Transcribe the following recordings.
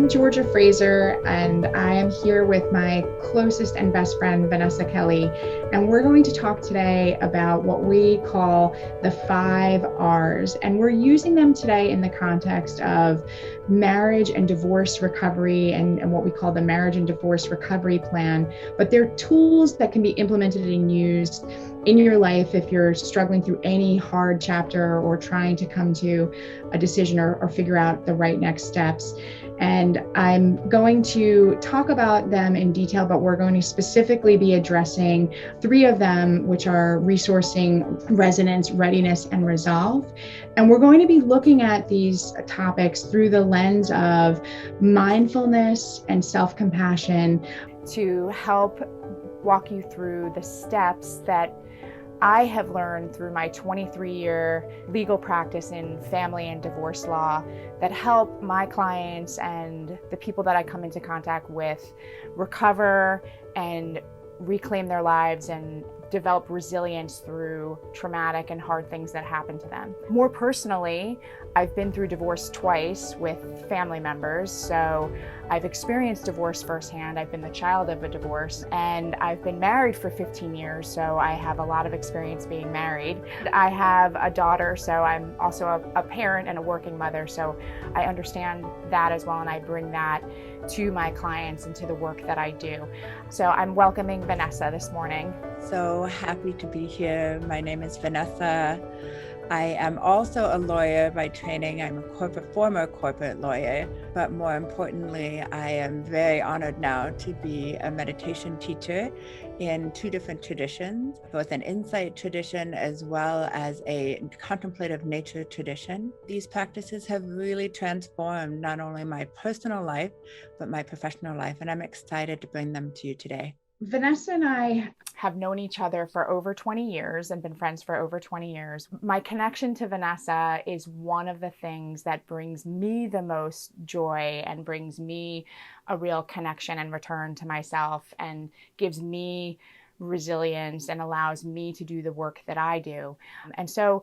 I'm Georgia Fraser, and I am here with my closest and best friend, Vanessa Kelly. And we're going to talk today about what we call the 5 R's. And we're using them today in the context of marriage and divorce recovery and what we call the marriage and divorce recovery plan. But they're tools that can be implemented and used in your life if you're struggling through any hard chapter or trying to come to a decision or figure out the right next steps. And I'm going to talk about them in detail, but we're going to specifically be addressing 3 of them, which are resourcing, resonance, readiness, and resolve. And we're going to be looking at these topics through the lens of mindfulness and self-compassion to help walk you through the steps that I have learned through my 23-year legal practice in family and divorce law that help my clients and the people that I come into contact with recover and reclaim their lives and develop resilience through traumatic and hard things that happen to them. More personally, I've been through divorce twice with family members, so I've experienced divorce firsthand. I've been the child of a divorce, and I've been married for 15 years, so I have a lot of experience being married. I have a daughter, so I'm also a parent and a working mother, so I understand that as well, and I bring that to my clients and to the work that I do. So I'm welcoming Vanessa this morning. So happy to be here. My name is Vanessa. I am also a lawyer by training. I'm a former corporate lawyer, but more importantly, I am very honored now to be a meditation teacher in 2 different traditions, both an insight tradition as well as a contemplative nature tradition. These practices have really transformed not only my personal life, but my professional life, and I'm excited to bring them to you today. Vanessa and I have known each other for over 20 years and been friends for over 20 years. My connection to Vanessa is one of the things that brings me the most joy and brings me a real connection and return to myself and gives me resilience and allows me to do the work that I do. And so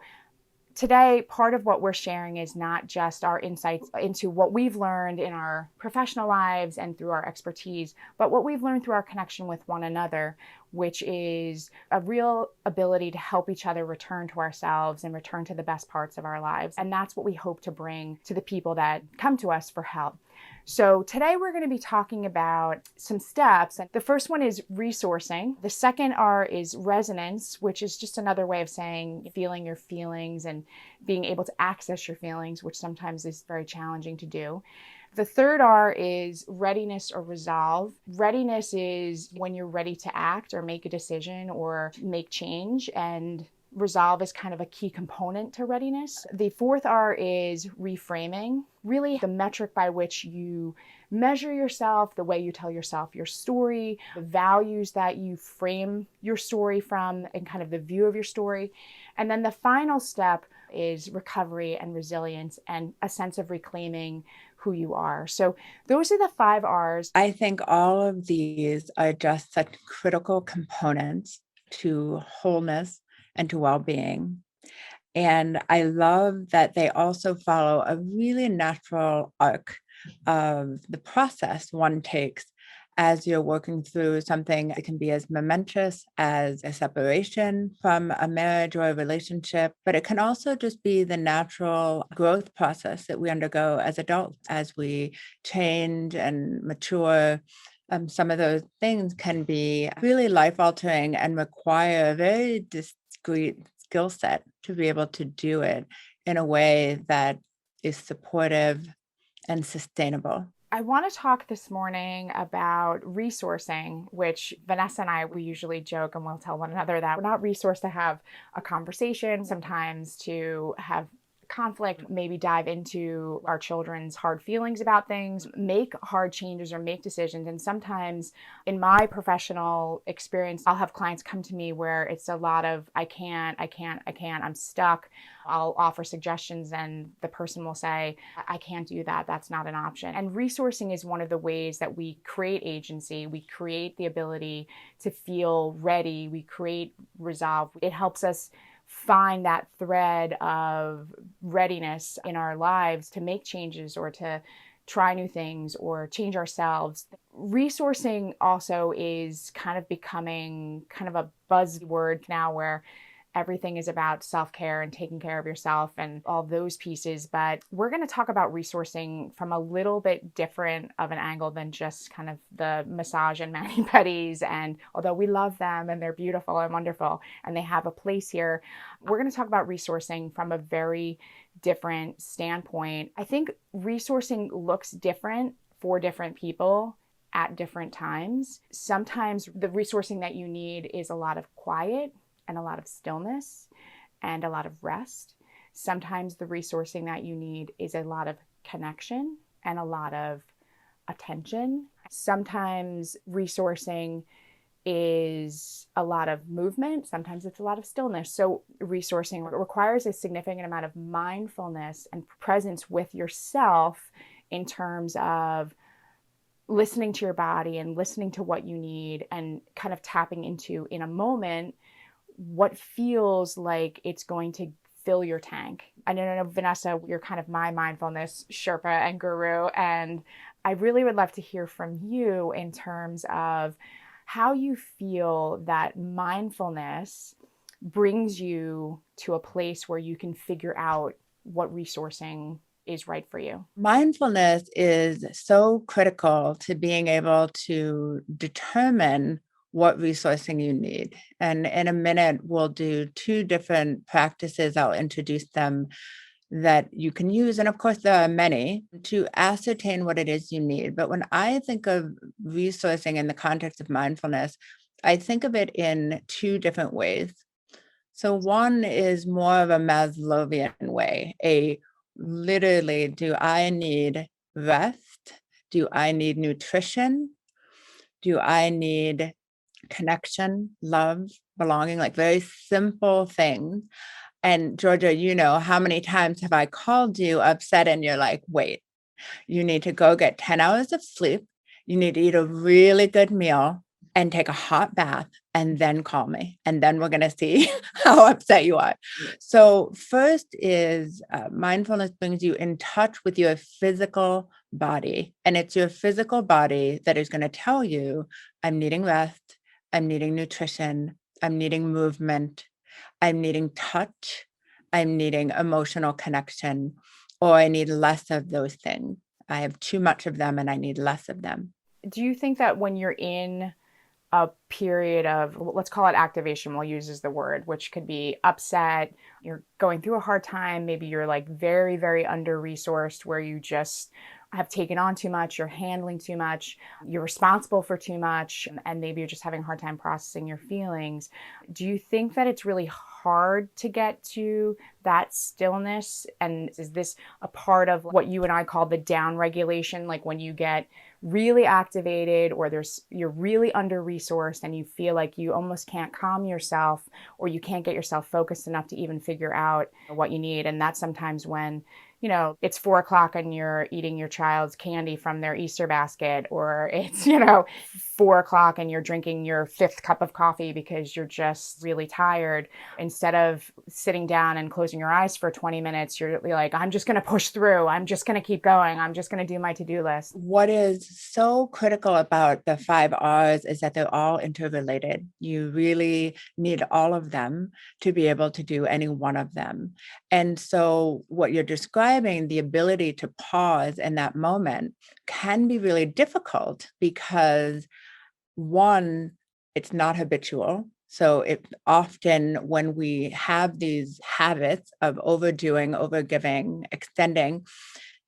today, part of what we're sharing is not just our insights into what we've learned in our professional lives and through our expertise, but what we've learned through our connection with one another, which is a real ability to help each other return to ourselves and return to the best parts of our lives. And that's what we hope to bring to the people that come to us for help. So today we're going to be talking about some steps. The first one is resourcing. The second R is resonance, which is just another way of saying feeling your feelings and being able to access your feelings, which sometimes is very challenging to do. The third R is readiness or resolve. Readiness is when you're ready to act or make a decision or make change, and resolve is kind of a key component to readiness. The fourth R is reframing, really the metric by which you measure yourself, the way you tell yourself your story, the values that you frame your story from, and kind of the view of your story. And then the final step is recovery and resilience and a sense of reclaiming who you are. So those are the 5 R's. I think all of these are just such critical components to wholeness and to well-being. And I love that they also follow a really natural arc of the process one takes as you're working through something that can be as momentous as a separation from a marriage or a relationship, but it can also just be the natural growth process that we undergo as adults as we change and mature. Some of those things can be really life-altering and require a very discrete skill set to be able to do it in a way that is supportive and sustainable. I want to talk this morning about resourcing, which Vanessa and I, we usually joke and we'll tell one another that we're not resourced to have a conversation, sometimes to have conflict, maybe dive into our children's hard feelings about things, make hard changes or make decisions. And sometimes in my professional experience, I'll have clients come to me where it's a lot of, I can't, I'm stuck. I'll offer suggestions and the person will say, I can't do that. That's not an option. And resourcing is one of the ways that we create agency. We create the ability to feel ready. We create resolve. It helps us find that thread of readiness in our lives to make changes or to try new things or change ourselves. Resourcing also is kind of becoming kind of a buzzword now, where everything is about self-care and taking care of yourself and all those pieces. But we're going to talk about resourcing from a little bit different of an angle than just kind of the massage and mani-pedis. And although we love them and they're beautiful and wonderful and they have a place here, we're going to talk about resourcing from a very different standpoint. I think resourcing looks different for different people at different times. Sometimes the resourcing that you need is a lot of quiet and a lot of stillness and a lot of rest. Sometimes the resourcing that you need is a lot of connection and a lot of attention. Sometimes resourcing is a lot of movement. Sometimes it's a lot of stillness. So resourcing requires a significant amount of mindfulness and presence with yourself in terms of listening to your body and listening to what you need and kind of tapping into, in a moment, what feels like it's going to fill your tank. I know, Vanessa, you're kind of my mindfulness Sherpa and guru, and I really would love to hear from you in terms of how you feel that mindfulness brings you to a place where you can figure out what resourcing is right for you. Mindfulness is so critical to being able to determine what resourcing you need. And in a minute, we'll do 2 different practices. I'll introduce them that you can use. And of course, there are many to ascertain what it is you need. But when I think of resourcing in the context of mindfulness, I think of it in 2 different ways. So one is more of a Maslowian way, literally, do I need rest? Do I need nutrition? Do I need connection, love, belonging, like very simple things? And Georgia, how many times have I called you upset and you're like, wait, you need to go get 10 hours of sleep. You need to eat a really good meal and take a hot bath and then call me. And then we're going to see how upset you are. So first is mindfulness brings you in touch with your physical body. And it's your physical body that is going to tell you, I'm needing rest. I'm needing nutrition. I'm needing movement. I'm needing touch. I'm needing emotional connection, or I need less of those things. I have too much of them and I need less of them. Do you think that when you're in a period of, let's call it activation, we'll use as the word, which could be upset, you're going through a hard time, maybe you're like very, very under-resourced, where you just have taken on too much, you're handling too much, you're responsible for too much, and maybe you're just having a hard time processing your feelings. Do you think that it's really hard to get to that stillness? And is this a part of what you and I call the down regulation? Like when you get really activated, or you're really under-resourced and you feel like you almost can't calm yourself, or you can't get yourself focused enough to even figure out what you need. And that's sometimes when it's 4 o'clock and you're eating your child's candy from their Easter basket, or it's, 4 o'clock and you're drinking your 5th cup of coffee because you're just really tired. Instead of sitting down and closing your eyes for 20 minutes, you're like, I'm just going to push through. I'm just going to keep going. I'm just going to do my to-do list. What is so critical about the 5 R's is that they're all interrelated. You really need all of them to be able to do any one of them. And so what you're describing, the ability to pause in that moment, can be really difficult because, one, it's not habitual. So it often, when we have these habits of overdoing, overgiving, extending,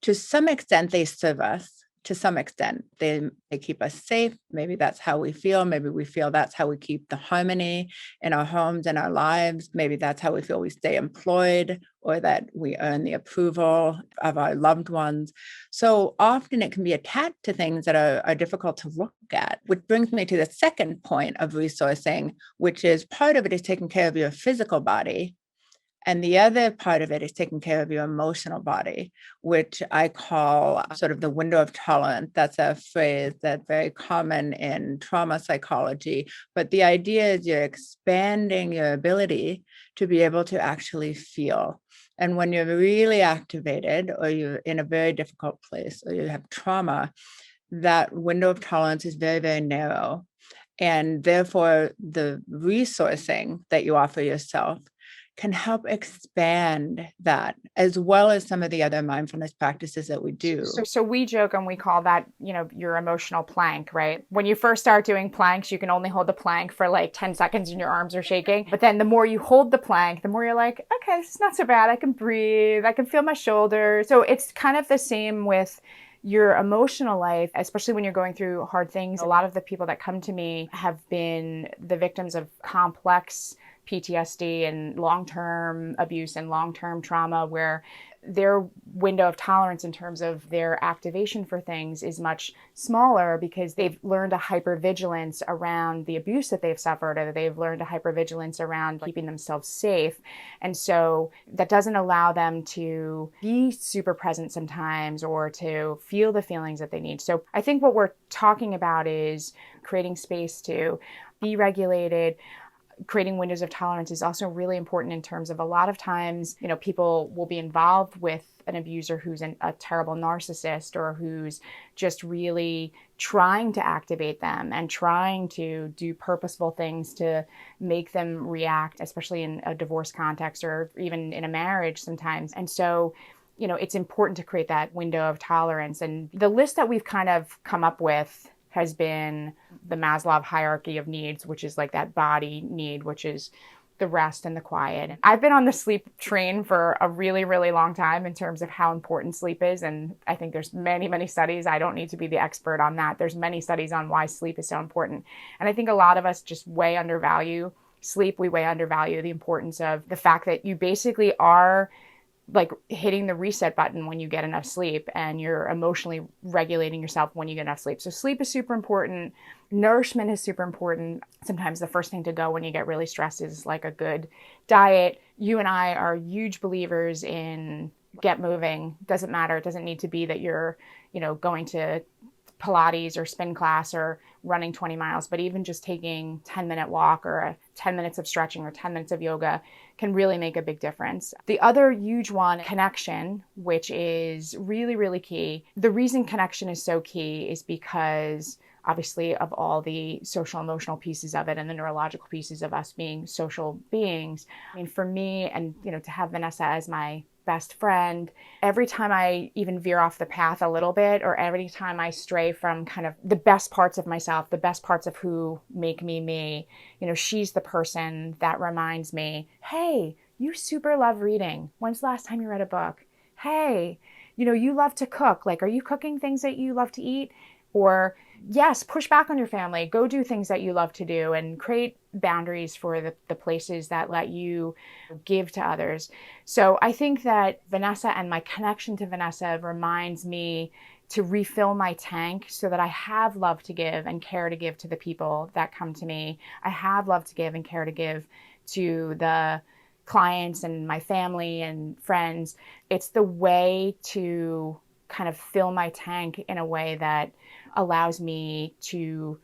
to some extent, they serve us. To some extent, they keep us safe. Maybe that's how we feel. Maybe we feel that's how we keep the harmony in our homes and our lives. Maybe that's how we feel we stay employed, or that we earn the approval of our loved ones. So often it can be attached to things that are difficult to look at, which brings me to the second point of resourcing, which is part of it is taking care of your physical body. And the other part of it is taking care of your emotional body, which I call sort of the window of tolerance. That's a phrase that's very common in trauma psychology. But the idea is you're expanding your ability to be able to actually feel. And when you're really activated, or you're in a very difficult place, or you have trauma, that window of tolerance is very, very narrow. And therefore, the resourcing that you offer yourself can help expand that, as well as some of the other mindfulness practices that we do. So we joke and we call that, your emotional plank, right? When you first start doing planks, you can only hold the plank for like 10 seconds and your arms are shaking. But then the more you hold the plank, the more you're like, okay, this is not so bad. I can breathe. I can feel my shoulders. So it's kind of the same with your emotional life, especially when you're going through hard things. A lot of the people that come to me have been the victims of complex PTSD and long-term abuse and long-term trauma, where their window of tolerance in terms of their activation for things is much smaller because they've learned a hypervigilance around the abuse that they've suffered, or they've learned a hypervigilance around keeping themselves safe. And so that doesn't allow them to be super present sometimes or to feel the feelings that they need. So I think what we're talking about is creating space to be regulated. Creating windows of tolerance is also really important in terms of, a lot of times, people will be involved with an abuser who's a terrible narcissist, or who's just really trying to activate them and trying to do purposeful things to make them react, especially in a divorce context or even in a marriage sometimes. And so, it's important to create that window of tolerance. And the list that we've kind of come up with has been the Maslow hierarchy of needs, which is like that body need, which is the rest and the quiet. I've been on the sleep train for a really, really long time in terms of how important sleep is. And I think there's many, many studies. I don't need to be the expert on that. There's many studies on why sleep is so important. And I think a lot of us just way undervalue sleep. We way undervalue the importance of the fact that you basically are like hitting the reset button when you get enough sleep, and you're emotionally regulating yourself when you get enough sleep. So sleep is super important. Nourishment is super important. Sometimes the first thing to go when you get really stressed is like a good diet. You and I are huge believers in get moving. Doesn't matter. It doesn't need to be that you're, going to Pilates or spin class or running 20 miles, but even just taking 10-minute walk or 10 minutes of stretching or 10 minutes of yoga can really make a big difference. The other huge one, connection, which is really, really key. The reason connection is so key is because obviously of all the social emotional pieces of it and the neurological pieces of us being social beings. I mean, for me, and to have Vanessa as my best friend, every time I even veer off the path a little bit, or every time I stray from kind of the best parts of myself, the best parts of who make me me, she's the person that reminds me, hey, you super love reading. When's the last time you read a book? Hey, you love to cook. Like, are you cooking things that you love to eat? Or yes, push back on your family. Go do things that you love to do and create boundaries for the places that let you give to others. So I think that Vanessa and my connection to Vanessa reminds me to refill my tank so that I have love to give and care to give to the people that come to me. I have love to give and care to give to the clients and my family and friends. It's the way to kind of fill my tank in a way that allows me to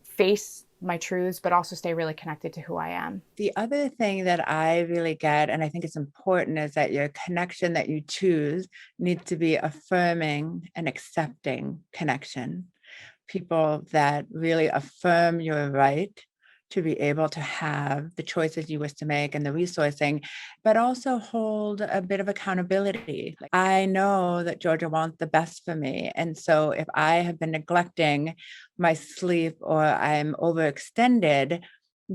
face my truths, but also stay really connected to who I am. The other thing that I really get, and I think it's important, is that your connection that you choose needs to be affirming and accepting connection. People that really affirm your right to be able to have the choices you wish to make and the resourcing, but also hold a bit of accountability. Like, I know that Georgia wants the best for me. And so if I have been neglecting my sleep or I'm overextended,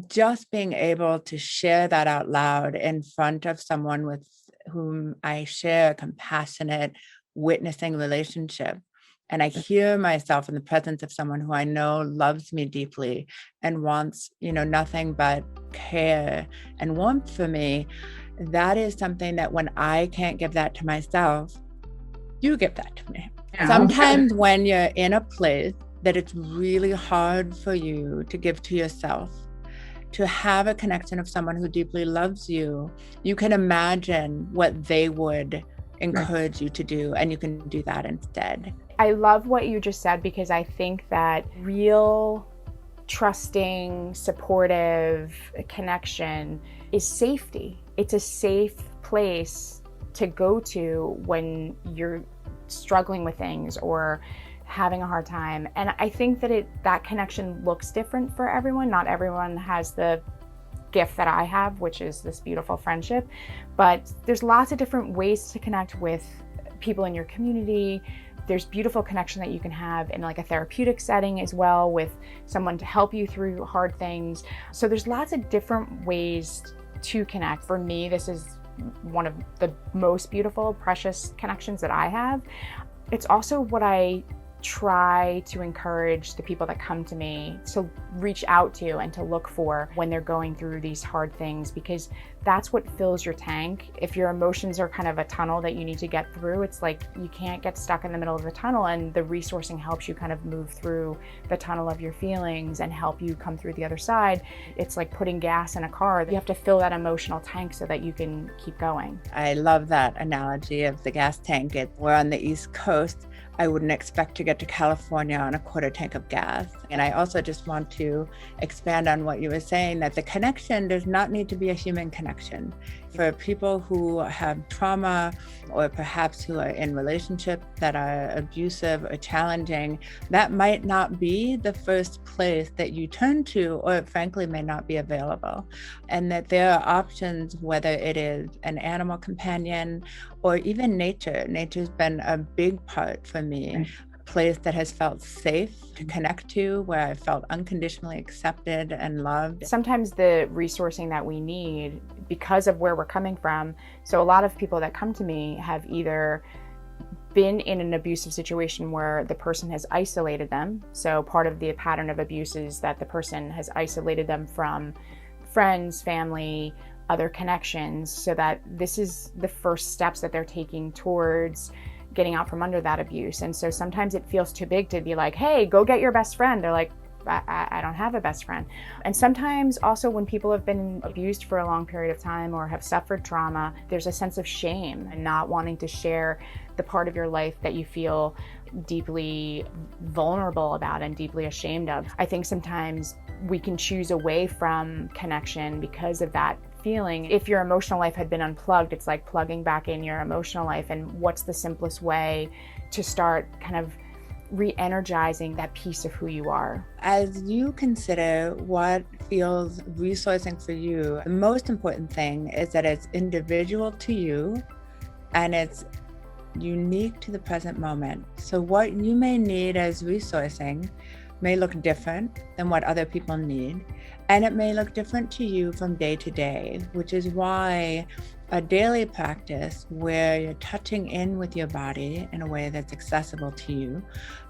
just being able to share that out loud in front of someone with whom I share a compassionate, witnessing relationship, and I hear myself in the presence of someone who I know loves me deeply and wants, nothing but care and warmth for me, that is something that when I can't give that to myself, you give that to me. Yeah. Sometimes when you're in a place that it's really hard for you to give to yourself, to have a connection of someone who deeply loves you, you can imagine what they would encourage you to do, and you can do that instead. I love what you just said, because I think that real, trusting, supportive connection is safety. It's a safe place to go to when you're struggling with things or having a hard time. And I think that that connection looks different for everyone. Not everyone has the gift that I have, which is this beautiful friendship, but there's lots of different ways to connect with people in your community. There's beautiful connection that you can have in like a therapeutic setting as well, with someone to help you through hard things. So there's lots of different ways to connect. For me, this is one of the most beautiful, precious connections that I have. It's also what I try to encourage the people that come to me to reach out to and to look for when they're going through these hard things, because that's what fills your tank. If your emotions are kind of a tunnel that you need to get through, it's like you can't get stuck in the middle of the tunnel, and the resourcing helps you kind of move through the tunnel of your feelings and help you come through the other side. It's like putting gas in a car. You have to fill that emotional tank so that you can keep going. I love that analogy of the gas tank. We're on the East Coast. I wouldn't expect to get to California on a quarter tank of gas. And I also just want to expand on what you were saying, that the connection does not need to be a human connection. For people who have trauma, or perhaps who are in relationships that are abusive or challenging, that might not be the first place that you turn to, or it frankly may not be available. And that there are options, whether it is an animal companion or even nature. Nature's been a big part for me. A place that has felt safe to connect to, where I felt unconditionally accepted and loved. Sometimes the resourcing that we need, because of where we're coming from, so a lot of people that come to me have either been in an abusive situation where the person has isolated them. So part of the pattern of abuse is that the person has isolated them from friends, family, other connections, so that this is the first steps that they're taking towards getting out from under that abuse. And so sometimes it feels too big to be like, hey, go get your best friend. They're like, I don't have a best friend. And sometimes also when people have been abused for a long period of time or have suffered trauma, there's a sense of shame and not wanting to share the part of your life that you feel deeply vulnerable about and deeply ashamed of. I think sometimes we can choose away from connection because of that feeling. If your emotional life had been unplugged, it's like plugging back in your emotional life. And what's the simplest way to start kind of re-energizing that piece of who you are? As you consider what feels resourcing for you, the most important thing is that it's individual to you and it's unique to the present moment. So what you may need as resourcing may look different than what other people need, and it may look different to you from day to day, which is why a daily practice where you're touching in with your body in a way that's accessible to you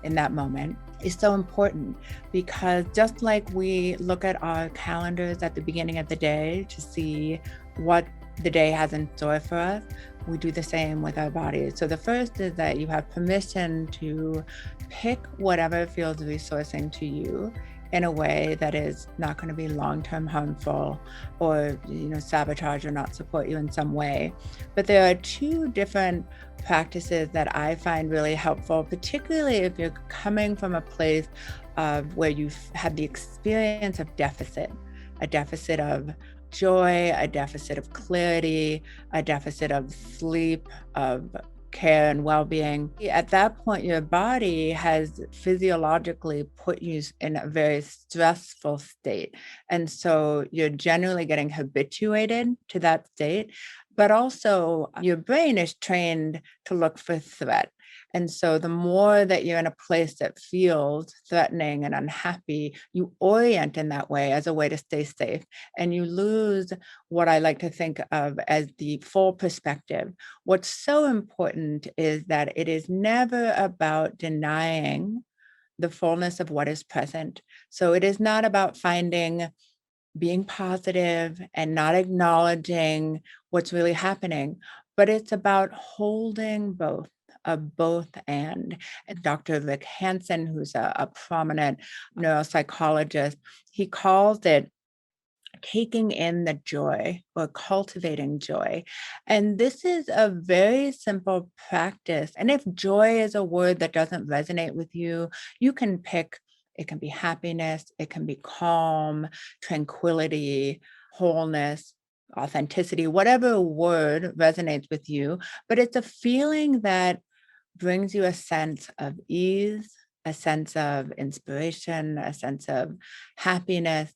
in that moment is so important. Because just like we look at our calendars at the beginning of the day to see what the day has in store for us, we do the same with our bodies. So the first is that you have permission to pick whatever feels resourcing to you in a way that is not going to be long-term harmful or sabotage or not support you in some way. But there are two different practices that I find really helpful, particularly if you're coming from a place of where you've had the experience of a deficit of joy, a deficit of clarity, a deficit of sleep, of care and well-being. At that point, your body has physiologically put you in a very stressful state. And so you're generally getting habituated to that state, but also your brain is trained to look for threat. And so the more that you're in a place that feels threatening and unhappy, you orient in that way as a way to stay safe. And you lose what I like to think of as the full perspective. What's so important is that it is never about denying the fullness of what is present. So it is not about being positive and not acknowledging what's really happening, but it's about holding both. Both and Dr. Rick Hansen, who's a prominent neuropsychologist, he calls it taking in the joy or cultivating joy. And this is a very simple practice. And if joy is a word that doesn't resonate with you, you can pick. It can be happiness, it can be calm, tranquility, wholeness. authenticity, whatever word resonates with you, but it's a feeling that brings you a sense of ease, a sense of inspiration, a sense of happiness.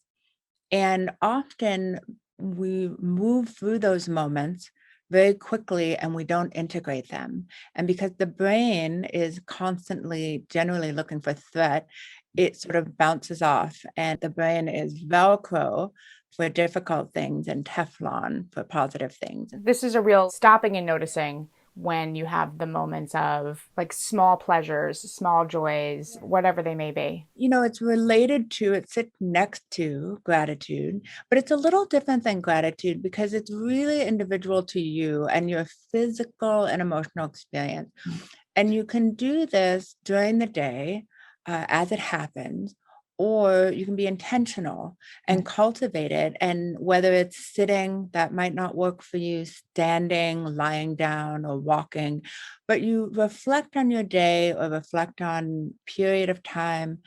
And often we move through those moments very quickly and we don't integrate them. And because the brain is constantly generally looking for threat, it sort of bounces off. And the brain is Velcro for difficult things and Teflon for positive things. This is a real stopping and noticing when you have the moments of like small pleasures, small joys, whatever they may be. It's related to, it sits next to gratitude, but it's a little different than gratitude because it's really individual to you and your physical and emotional experience. And you can do this during the day as it happens, or you can be intentional and cultivate it. And whether it's sitting, that might not work for you, standing, lying down, or walking, but you reflect on your day or reflect on period of time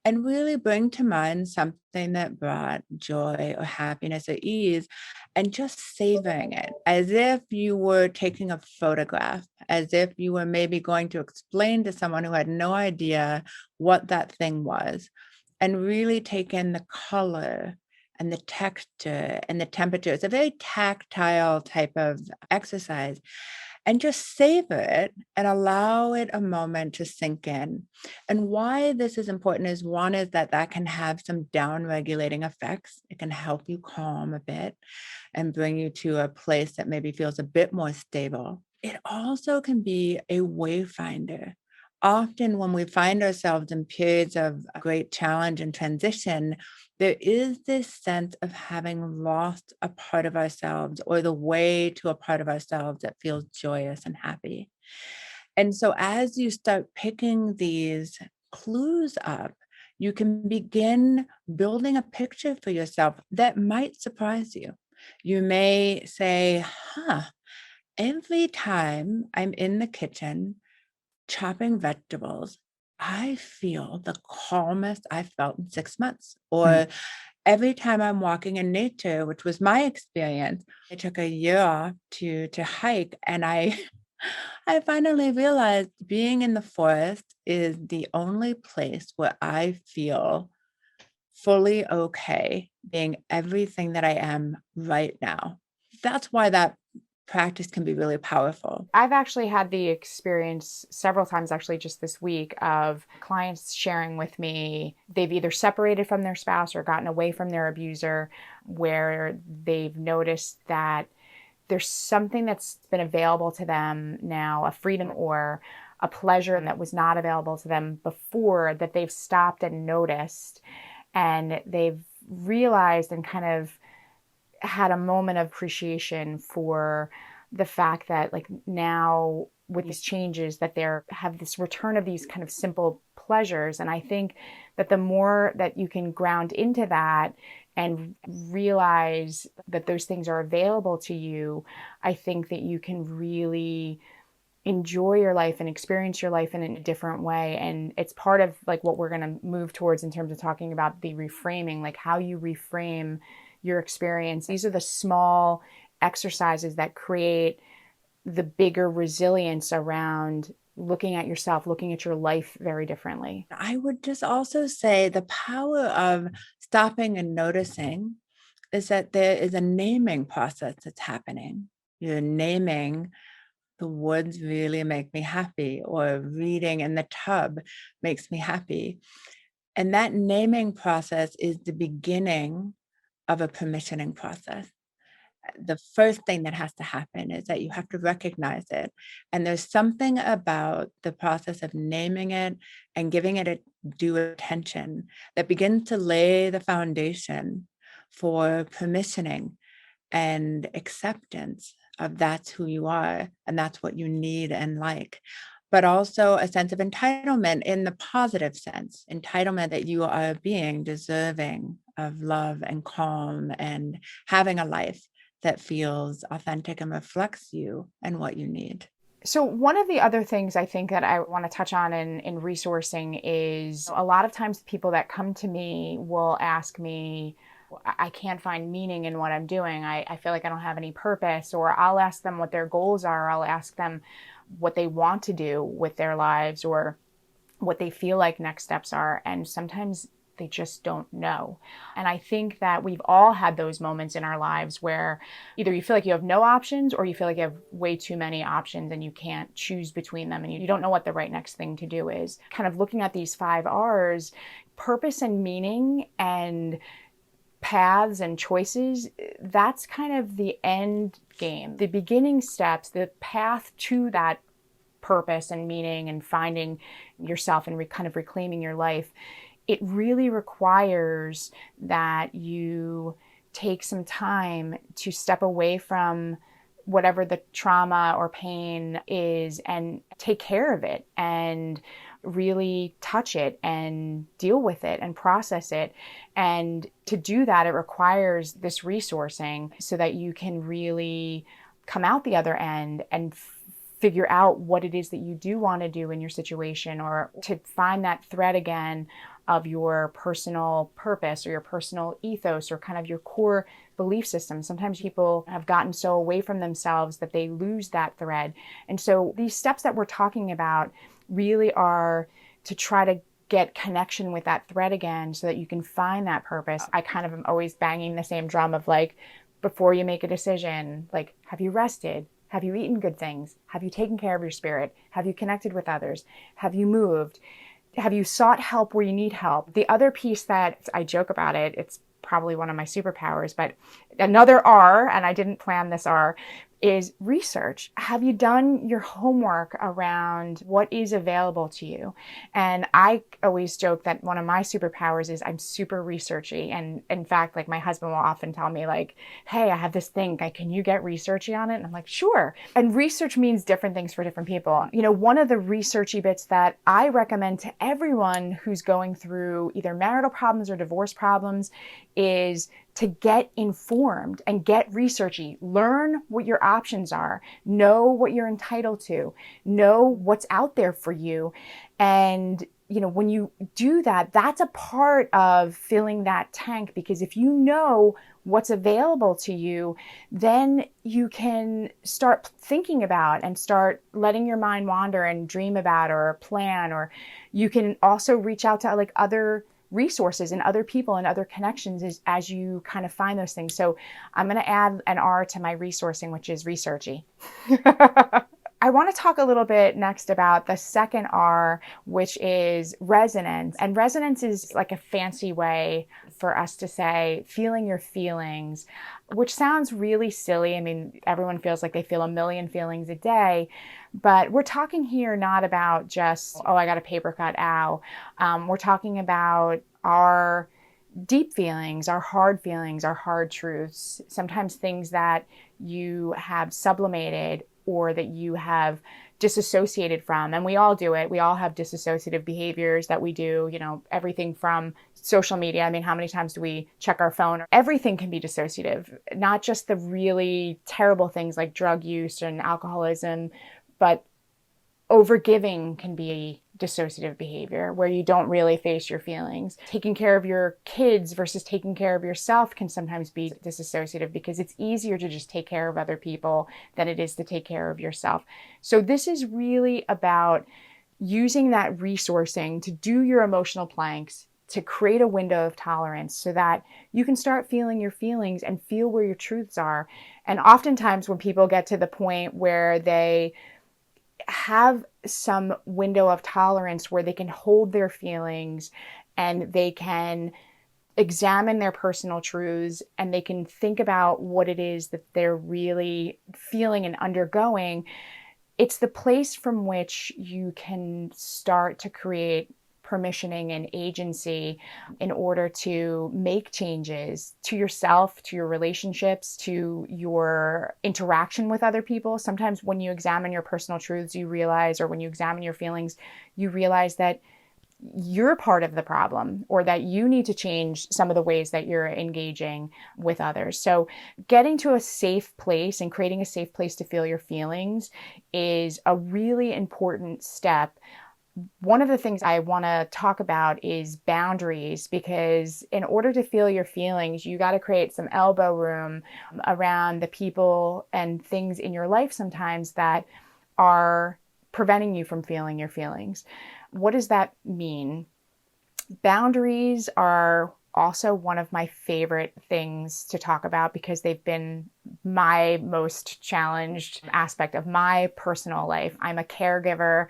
and really bring to mind something that brought joy or happiness or ease, and just savoring it as if you were taking a photograph, as if you were maybe going to explain to someone who had no idea what that thing was, and really take in the color and the texture and the temperature. It's a very tactile type of exercise. And just savor it and allow it a moment to sink in. And why this is important is, one is that can have some down regulating effects. It can help you calm a bit and bring you to a place that maybe feels a bit more stable. It also can be a wayfinder. Often when we find ourselves in periods of great challenge and transition, there is this sense of having lost a part of ourselves or the way to a part of ourselves that feels joyous and happy. And so as you start picking these clues up, you can begin building a picture for yourself that might surprise you. You may say, every time I'm in the kitchen chopping vegetables, I feel the calmest I've felt in 6 months. Or every time I'm walking in nature, which was my experience, I took a year off to hike, and I I finally realized being in the forest is the only place where I feel fully okay being everything that I am right now. That's why that practice can be really powerful. I've actually had the experience several times, actually, just this week, of clients sharing with me they've either separated from their spouse or gotten away from their abuser, where they've noticed that there's something that's been available to them now, a freedom or a pleasure that was not available to them before, that they've stopped and noticed, and they've realized and kind of had a moment of appreciation for the fact that, like, now with these changes, that they have this return of these kind of simple pleasures. And I think that the more that you can ground into that and realize that those things are available to you, I think that you can really enjoy your life and experience your life in a different way. And it's part of like what we're going to move towards in terms of talking about the reframing, like how you reframe your experience. These are the small exercises that create the bigger resilience around looking at yourself, looking at your life very differently. I would just also say the power of stopping and noticing is that there is a naming process that's happening. You're naming, the woods really make me happy, or reading in the tub makes me happy. And that naming process is the beginning of a permissioning process. The first thing that has to happen is that you have to recognize it. And there's something about the process of naming it and giving it a due attention that begins to lay the foundation for permissioning and acceptance of that's who you are and that's what you need and like. But also a sense of entitlement in the positive sense, entitlement that you are being deserving of love and calm and having a life that feels authentic and reflects you and what you need. So one of the other things I think that I want to touch on in resourcing is a lot of times people that come to me will ask me, I can't find meaning in what I'm doing. I feel like I don't have any purpose. Or I'll ask them what their goals are. I'll ask them what they want to do with their lives or what they feel like next steps are. And sometimes they just don't know. And I think that we've all had those moments in our lives where either you feel like you have no options or you feel like you have way too many options and you can't choose between them and you don't know what the right next thing to do is. Kind of looking at these 5 R's, purpose and meaning and paths and choices, that's kind of the end game. The beginning steps, the path to that purpose and meaning and finding yourself and kind of reclaiming your life, it really requires that you take some time to step away from whatever the trauma or pain is and take care of it and really touch it and deal with it and process it. And to do that, it requires this resourcing so that you can really come out the other end and figure out what it is that you do want to do in your situation, or to find that thread again of your personal purpose or your personal ethos or kind of your core belief system. Sometimes people have gotten so away from themselves that they lose that thread. And so these steps that we're talking about really are to try to get connection with that thread again so that you can find that purpose. I kind of am always banging the same drum of like, before you make a decision, like, have you rested? Have you eaten good things? Have you taken care of your spirit? Have you connected with others? Have you moved? Have you sought help where you need help? The other piece that I joke about it's probably one of my superpowers, but another R, and I didn't plan this R, is research. Have you done your homework around what is available to you? And I always joke that one of my superpowers is I'm super researchy. And in fact, like my husband will often tell me like, hey, I have this thing, like, can you get researchy on it? And I'm like, sure. And research means different things for different people. You know, one of the researchy bits that I recommend to everyone who's going through either marital problems or divorce problems is to get informed and get researchy. Learn what your options are. Know what you're entitled to. Know what's out there for you. And, you know, when you do that, that's a part of filling that tank, because if you know what's available to you, then you can start thinking about and start letting your mind wander and dream about or plan, or you can also reach out to like other resources and other people and other connections as you kind of find those things. So I'm going to add an R to my resourcing, which is researchy. I want to talk a little bit next about the second R, which is resonance. And resonance is like a fancy way for us to say feeling your feelings, which sounds really silly. I mean, everyone feels like they feel a million feelings a day. But we're talking here not about just, oh, I got a paper cut, ow. We're talking about our deep feelings, our hard truths, sometimes things that you have sublimated or that you have disassociated from. And we all do it. We all have disassociative behaviors that we do, you know, everything from social media. I mean, how many times do we check our phone? Everything can be dissociative, not just the really terrible things like drug use and alcoholism, but overgiving can be dissociative behavior where you don't really face your feelings. Taking care of your kids versus taking care of yourself can sometimes be disassociative because it's easier to just take care of other people than it is to take care of yourself. So this is really about using that resourcing to do your emotional planks, to create a window of tolerance so that you can start feeling your feelings and feel where your truths are. And oftentimes when people get to the point where they have some window of tolerance where they can hold their feelings and they can examine their personal truths and they can think about what it is that they're really feeling and undergoing, it's the place from which you can start to create permissioning and agency in order to make changes to yourself, to your relationships, to your interaction with other people. Sometimes when you examine your personal truths, you realize, or when you examine your feelings, you realize that you're part of the problem or that you need to change some of the ways that you're engaging with others. So getting to a safe place and creating a safe place to feel your feelings is a really important step one of the things I want to talk about is boundaries, because in order to feel your feelings, you got to create some elbow room around the people and things in your life sometimes that are preventing you from feeling your feelings. What does that mean? Boundaries are also one of my favorite things to talk about because they've been my most challenged aspect of my personal life. I'm a caregiver.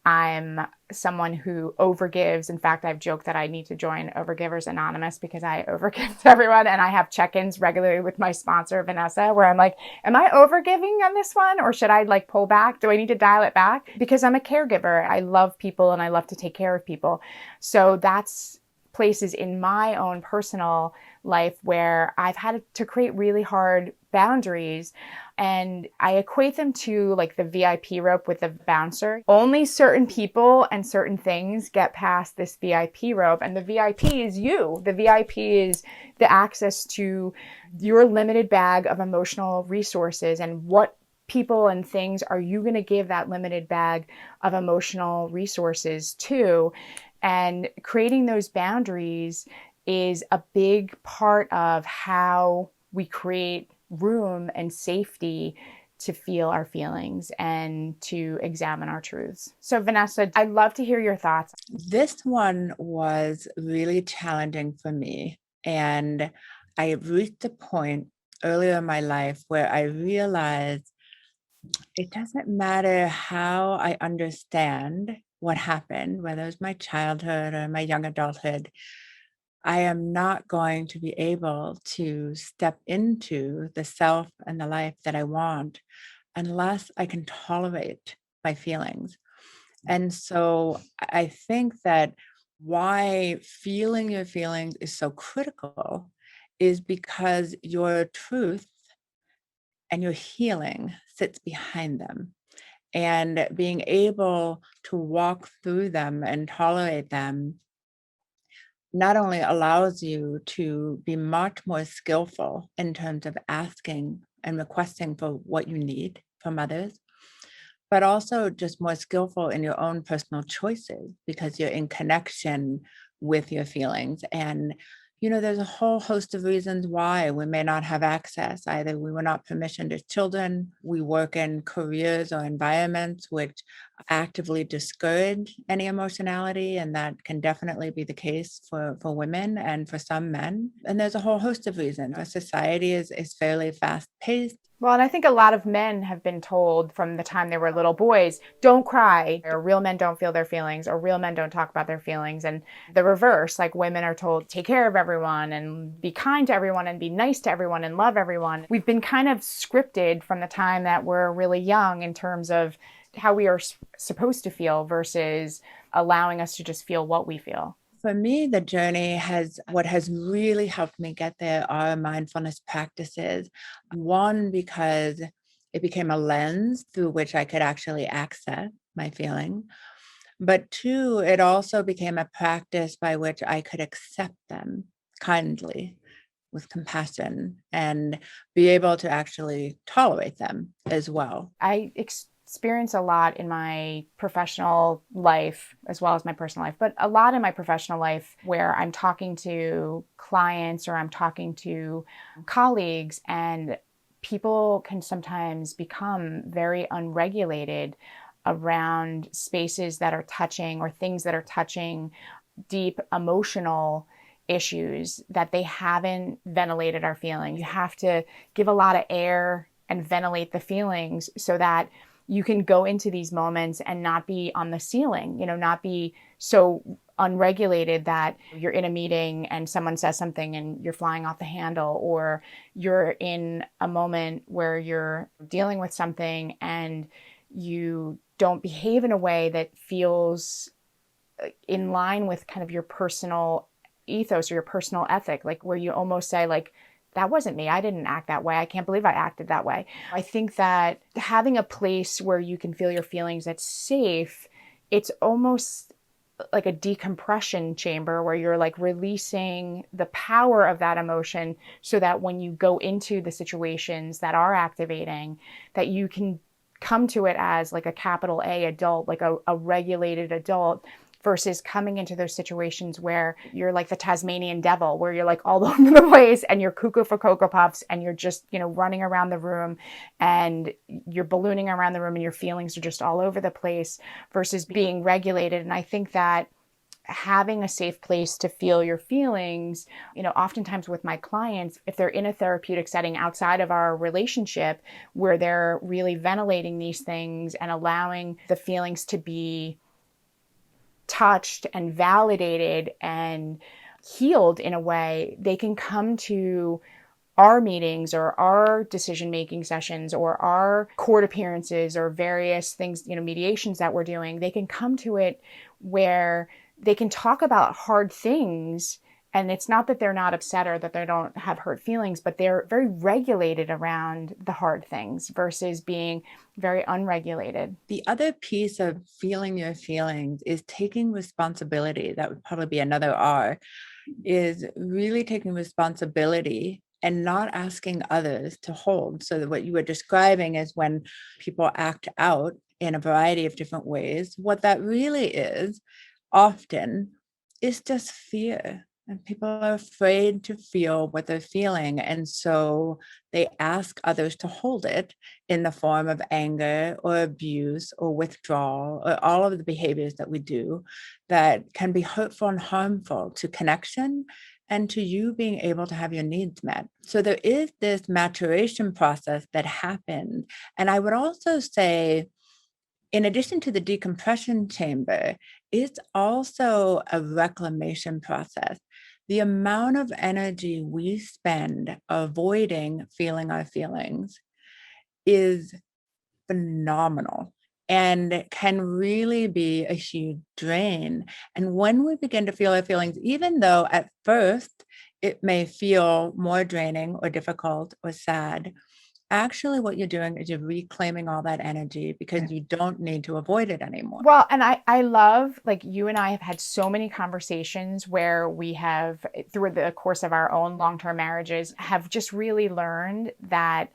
I'm someone who overgives. In fact, I've joked that I need to join Overgivers Anonymous because I overgive to everyone. And I have check-ins regularly with my sponsor, Vanessa, where I'm like, am I overgiving on this one? Or should I like pull back? Do I need to dial it back? Because I'm a caregiver. I love people and I love to take care of people. So that's places in my own personal life where I've had to create really hard boundaries. And I equate them to like the VIP rope with the bouncer. Only certain people and certain things get past this VIP rope. And the VIP is you. The VIP is the access to your limited bag of emotional resources. And what people and things are you going to give that limited bag of emotional resources to? And creating those boundaries is a big part of how we create room and safety to feel our feelings and to examine our truths. So Vanessa, I'd love to hear your thoughts. This one was really challenging for me. And I reached a point earlier in my life where I realized it doesn't matter how I understand what happened, whether it's my childhood or my young adulthood, I am not going to be able to step into the self and the life that I want unless I can tolerate my feelings. And so I think that why feeling your feelings is so critical is because your truth and your healing sits behind them. And being able to walk through them and tolerate them not only allows you to be much more skillful in terms of asking and requesting for what you need from others, but also just more skillful in your own personal choices because you're in connection with your feelings. And, there's a whole host of reasons why we may not have access. Either we were not permissioned as children, we work in careers or environments which actively discourage any emotionality, and that can definitely be the case for women and for some men. And there's a whole host of reasons. Our society is fairly fast-paced. Well, and I think a lot of men have been told from the time they were little boys, don't cry, or real men don't feel their feelings, or real men don't talk about their feelings. And the reverse, like women are told, take care of everyone and be kind to everyone and be nice to everyone and love everyone. We've been kind of scripted from the time that we're really young in terms of how we are supposed to feel versus allowing us to just feel what we feel. For me, the journey what has really helped me get there are mindfulness practices. One, because it became a lens through which I could actually access my feeling. But two, it also became a practice by which I could accept them kindly, with compassion, and be able to actually tolerate them as well. I experience a lot in my professional life as well as my personal life, but a lot in my professional life where I'm talking to clients or I'm talking to colleagues, and people can sometimes become very unregulated around spaces that are touching or things that are touching deep emotional issues that they haven't ventilated our feelings. You have to give a lot of air and ventilate the feelings so that you can go into these moments and not be on the ceiling, not be so unregulated that you're in a meeting and someone says something and you're flying off the handle, or you're in a moment where you're dealing with something and you don't behave in a way that feels in line with kind of your personal ethos or your personal ethic, like where you almost say like, that wasn't me. I didn't act that way. I can't believe I acted that way. I think that having a place where you can feel your feelings that's safe, it's almost like a decompression chamber where you're like releasing the power of that emotion so that when you go into the situations that are activating, that you can come to it as like a capital A adult, like a regulated adult, versus coming into those situations where you're like the Tasmanian devil, where you're like all over the place and you're cuckoo for Cocoa Puffs and you're just, running around the room and you're ballooning around the room and your feelings are just all over the place, versus being regulated. And I think that having a safe place to feel your feelings, oftentimes with my clients, if they're in a therapeutic setting outside of our relationship where they're really ventilating these things and allowing the feelings to be touched and validated and healed in a way, they can come to our meetings or our decision-making sessions or our court appearances or various things, mediations that we're doing. They can come to it where they can talk about hard things. And it's not that they're not upset or that they don't have hurt feelings, but they're very regulated around the hard things versus being very unregulated. The other piece of feeling your feelings is taking responsibility. That would probably be another R, is really taking responsibility and not asking others to hold. So that what you were describing is when people act out in a variety of different ways, what that really is often is just fear. And people are afraid to feel what they're feeling. And so they ask others to hold it in the form of anger or abuse or withdrawal or all of the behaviors that we do that can be hurtful and harmful to connection and to you being able to have your needs met. So there is this maturation process that happened. And I would also say, in addition to the decompression chamber, it's also a reclamation process. The amount of energy we spend avoiding feeling our feelings is phenomenal and can really be a huge drain. And when we begin to feel our feelings, even though at first it may feel more draining or difficult or sad, actually what you're doing is you're reclaiming all that energy because you don't need to avoid it anymore. Well, and I love, like, you and I have had so many conversations where we have, through the course of our own long-term marriages, have just really learned that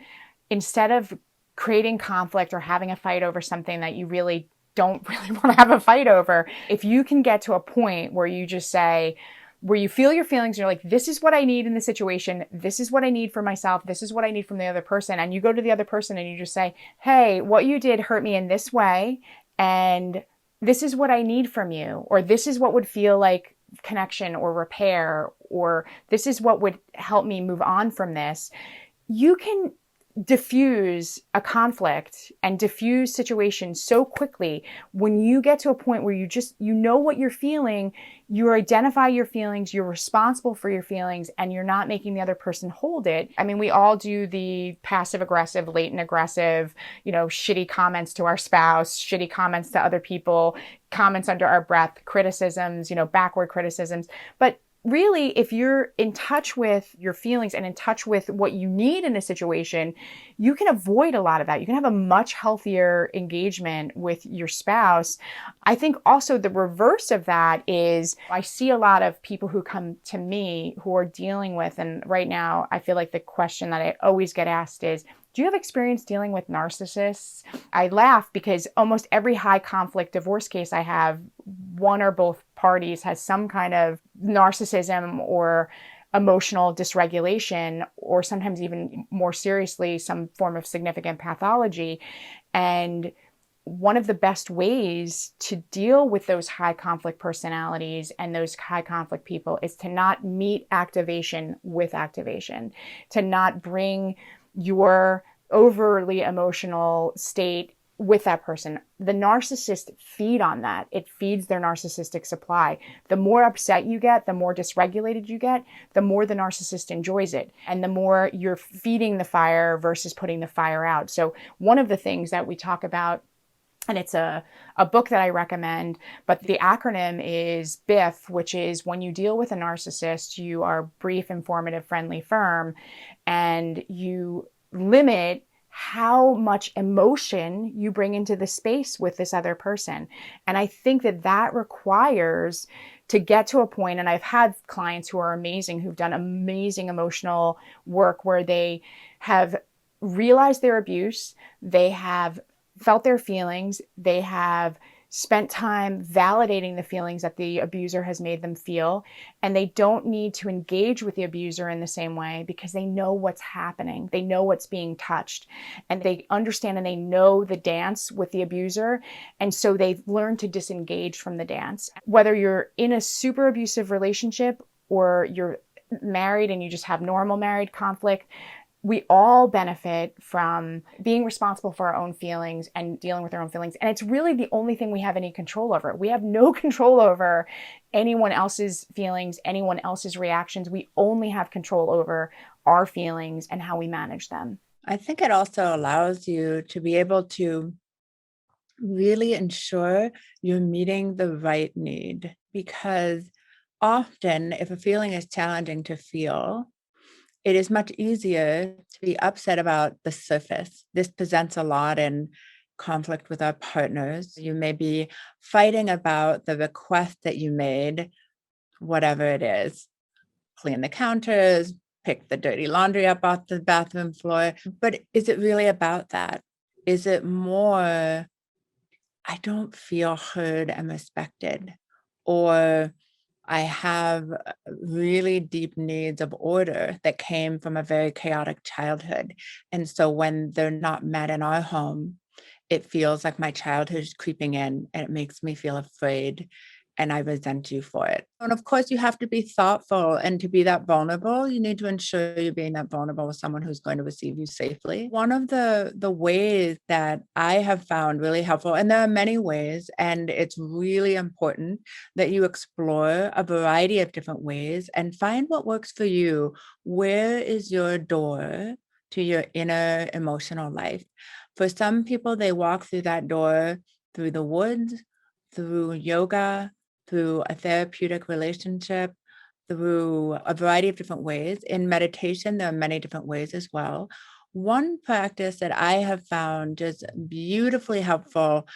instead of creating conflict or having a fight over something that you really don't really want to have a fight over, if you can get to a point where you just say, where you feel your feelings, you're like, this is what I need in the situation. This is what I need for myself. This is what I need from the other person. And you go to the other person and you just say, hey, what you did hurt me in this way. And this is what I need from you. Or this is what would feel like connection or repair. Or this is what would help me move on from this. You can diffuse a conflict and diffuse situations so quickly when you get to a point where you know what you're feeling, you identify your feelings, you're responsible for your feelings, and you're not making the other person hold it. I mean, we all do the passive aggressive, latent aggressive, shitty comments to our spouse, shitty comments to other people, comments under our breath, criticisms, backward criticisms. But really, if you're in touch with your feelings and in touch with what you need in a situation, you can avoid a lot of that. You can have a much healthier engagement with your spouse. I think also the reverse of that is I see a lot of people who come to me who are dealing with, and right now I feel like the question that I always get asked is, do you have experience dealing with narcissists? I laugh because almost every high conflict divorce case I have, one or both parties has some kind of narcissism or emotional dysregulation, or sometimes even more seriously, some form of significant pathology. And one of the best ways to deal with those high conflict personalities and those high conflict people is to not meet activation with activation, to not bring your overly emotional state with that person. The narcissist feed on that. It feeds their narcissistic supply. The more upset you get, the more dysregulated you get, the more the narcissist enjoys it. And the more you're feeding the fire versus putting the fire out. So one of the things that we talk about, and it's a book that I recommend, but the acronym is BIFF, which is when you deal with a narcissist, you are brief, informative, friendly, firm, and you limit how much emotion you bring into the space with this other person. And I think that requires to get to a point, and I've had clients who are amazing, who've done amazing emotional work where they have realized their abuse, they have felt their feelings. They have spent time validating the feelings that the abuser has made them feel, and they don't need to engage with the abuser in the same way because they know what's happening. They know what's being touched, and they understand and they know the dance with the abuser, and so they've learned to disengage from the dance. Whether you're in a super abusive relationship or you're married and you just have normal married conflict, we all benefit from being responsible for our own feelings and dealing with our own feelings. And it's really the only thing we have any control over. We have no control over anyone else's feelings, anyone else's reactions. We only have control over our feelings and how we manage them. I think it also allows you to be able to really ensure you're meeting the right need, because often if a feeling is challenging to feel, it is much easier to be upset about the surface. This presents a lot in conflict with our partners. You may be fighting about the request that you made, whatever it is, clean the counters, pick the dirty laundry up off the bathroom floor. But is it really about that? Is it more, I don't feel heard and respected, or I have really deep needs of order that came from a very chaotic childhood. And so when they're not met in our home, it feels like my childhood is creeping in and it makes me feel afraid and I resent you for it. And of course, you have to be thoughtful, and to be that vulnerable, you need to ensure you're being that vulnerable with someone who's going to receive you safely. One of the ways that I have found really helpful, and there are many ways, and it's really important that you explore a variety of different ways and find what works for you. Where is your door to your inner emotional life? For some people, they walk through that door through the woods, through yoga, through a therapeutic relationship, through a variety of different ways. In meditation, there are many different ways as well. One practice that I have found just beautifully helpful,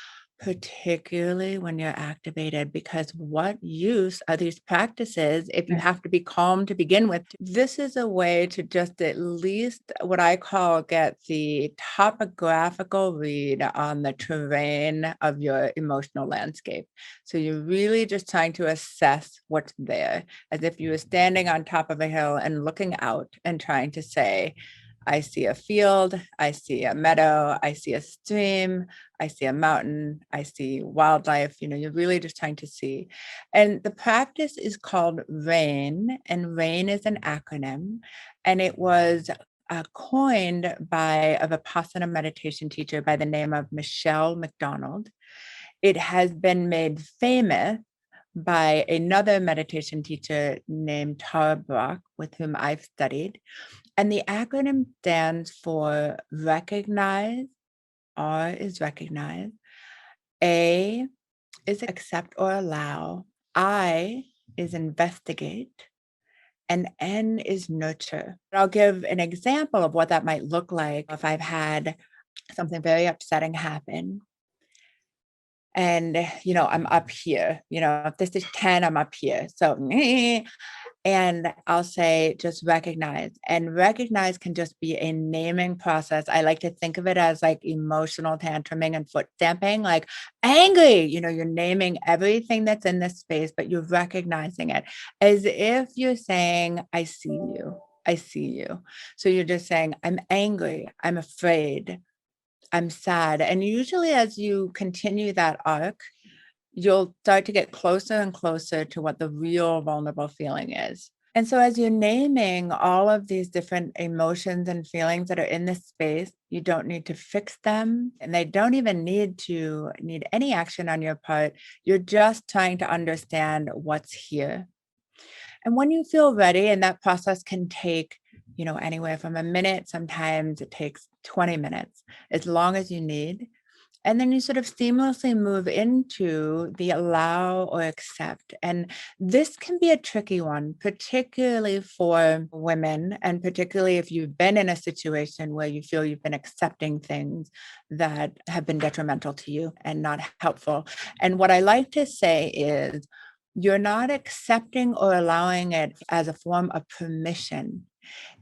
particularly when you're activated, because what use are these practices if you have to be calm to begin with? This is a way to just at least what I call get the topographical read on the terrain of your emotional landscape. So you're really just trying to assess what's there, as if you were standing on top of a hill and looking out and trying to say, I see a field, I see a meadow, I see a stream, I see a mountain, I see wildlife. You're really just trying to see. And the practice is called RAIN, and RAIN is an acronym, and it was coined by a Vipassana meditation teacher by the name of Michelle McDonald. It has been made famous by another meditation teacher named Tara Brach, with whom I've studied. And the acronym stands for recognize. R is recognize. A is accept or allow. I is investigate. And N is nurture. I'll give an example of what that might look like if I've had something very upsetting happen. And, I'm up here, if this is 10, I'm up here. So, and I'll say, just recognize. And recognize can just be a naming process. I like to think of it as like emotional tantruming and foot stamping, like angry, you're naming everything that's in this space, but you're recognizing it as if you're saying, I see you. I see you. So you're just saying, I'm angry. I'm afraid. I'm sad. And usually as you continue that arc, you'll start to get closer and closer to what the real vulnerable feeling is. And so as you're naming all of these different emotions and feelings that are in this space, you don't need to fix them, and they don't even need any action on your part. You're just trying to understand what's here. And when you feel ready, and that process can take, anywhere from a minute, sometimes it takes 20 minutes, as long as you need. And then you sort of seamlessly move into the allow or accept. And this can be a tricky one, particularly for women, and particularly if you've been in a situation where you feel you've been accepting things that have been detrimental to you and not helpful. And what I like to say is, you're not accepting or allowing it as a form of permission.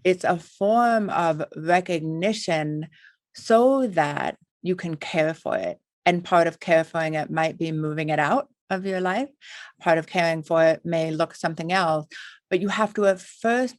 It's a form of recognition so that you can care for it. And part of care for it might be moving it out of your life. Part of caring for it may look something else, but you have to at first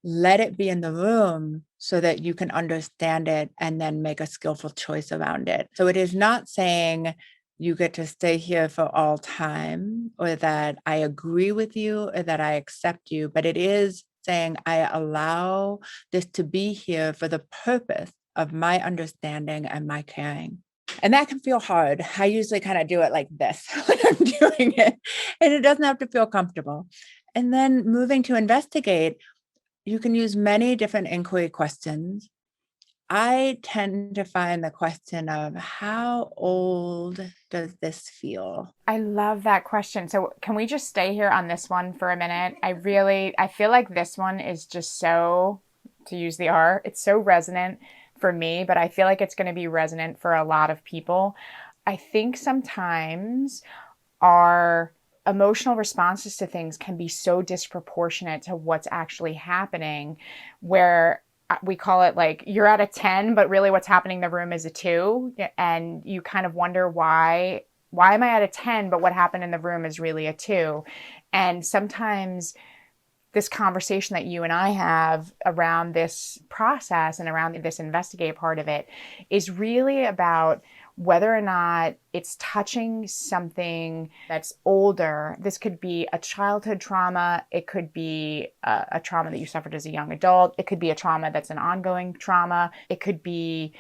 let it be in the room so that you can understand it and then make a skillful choice around it. So it is not saying you get to stay here for all time, or that I agree with you, or that I accept you, but it is saying I allow this to be here for the purpose of my understanding and my caring. And that can feel hard. I usually kind of do it like this when I'm doing it, and it doesn't have to feel comfortable. And then moving to investigate, you can use many different inquiry questions. I tend to find the question of how old does this feel? I love that question. So can we just stay here on this one for a minute? I feel like this one is just so, to use the R, it's so resonant for me, but I feel like it's going to be resonant for a lot of people. I think sometimes our emotional responses to things can be so disproportionate to what's actually happening, where we call it like you're at a 10, but really what's happening in the room is a 2. And you kind of wonder why am I at a 10, but what happened in the room is really a 2. And sometimes this conversation that you and I have around this process and around this investigate part of it is really about whether or not it's touching something that's older. This could be a childhood trauma. It could be a trauma that you suffered as a young adult. It could be a trauma that's an ongoing trauma. It could be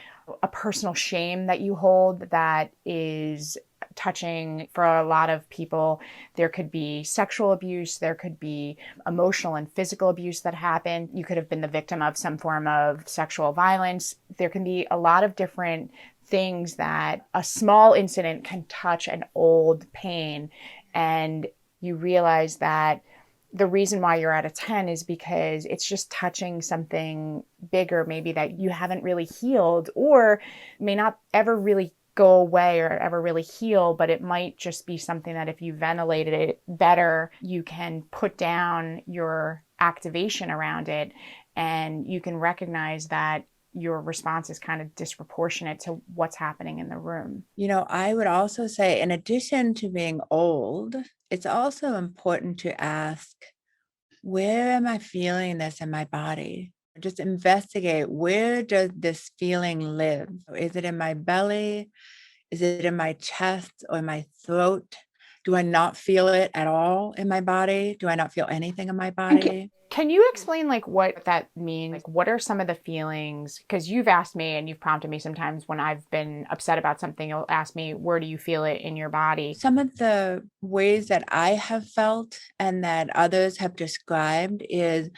a personal shame that you hold that is touching for a lot of people. There could be sexual abuse. There could be emotional and physical abuse that happened. You could have been the victim of some form of sexual violence. There can be a lot of different things that a small incident can touch an old pain. And you realize that the reason why you're at a 10 is because it's just touching something bigger, maybe that you haven't really healed, or may not ever really go away or ever really heal, but it might just be something that if you ventilated it better, you can put down your activation around it, and you can recognize that your response is kind of disproportionate to what's happening in the room. You know, I would also say, in addition to being old, it's also important to ask, where am I feeling this in my body? Just investigate, where does this feeling live? Is it in my belly? Is it in my chest or my throat? Do I not feel it at all in my body? Do I not feel anything in my body? Can you explain like what that means? Like, what are some of the feelings? Because you've asked me and you've prompted me sometimes when I've been upset about something, you'll ask me, where do you feel it in your body? Some of the ways that I have felt and that others have described is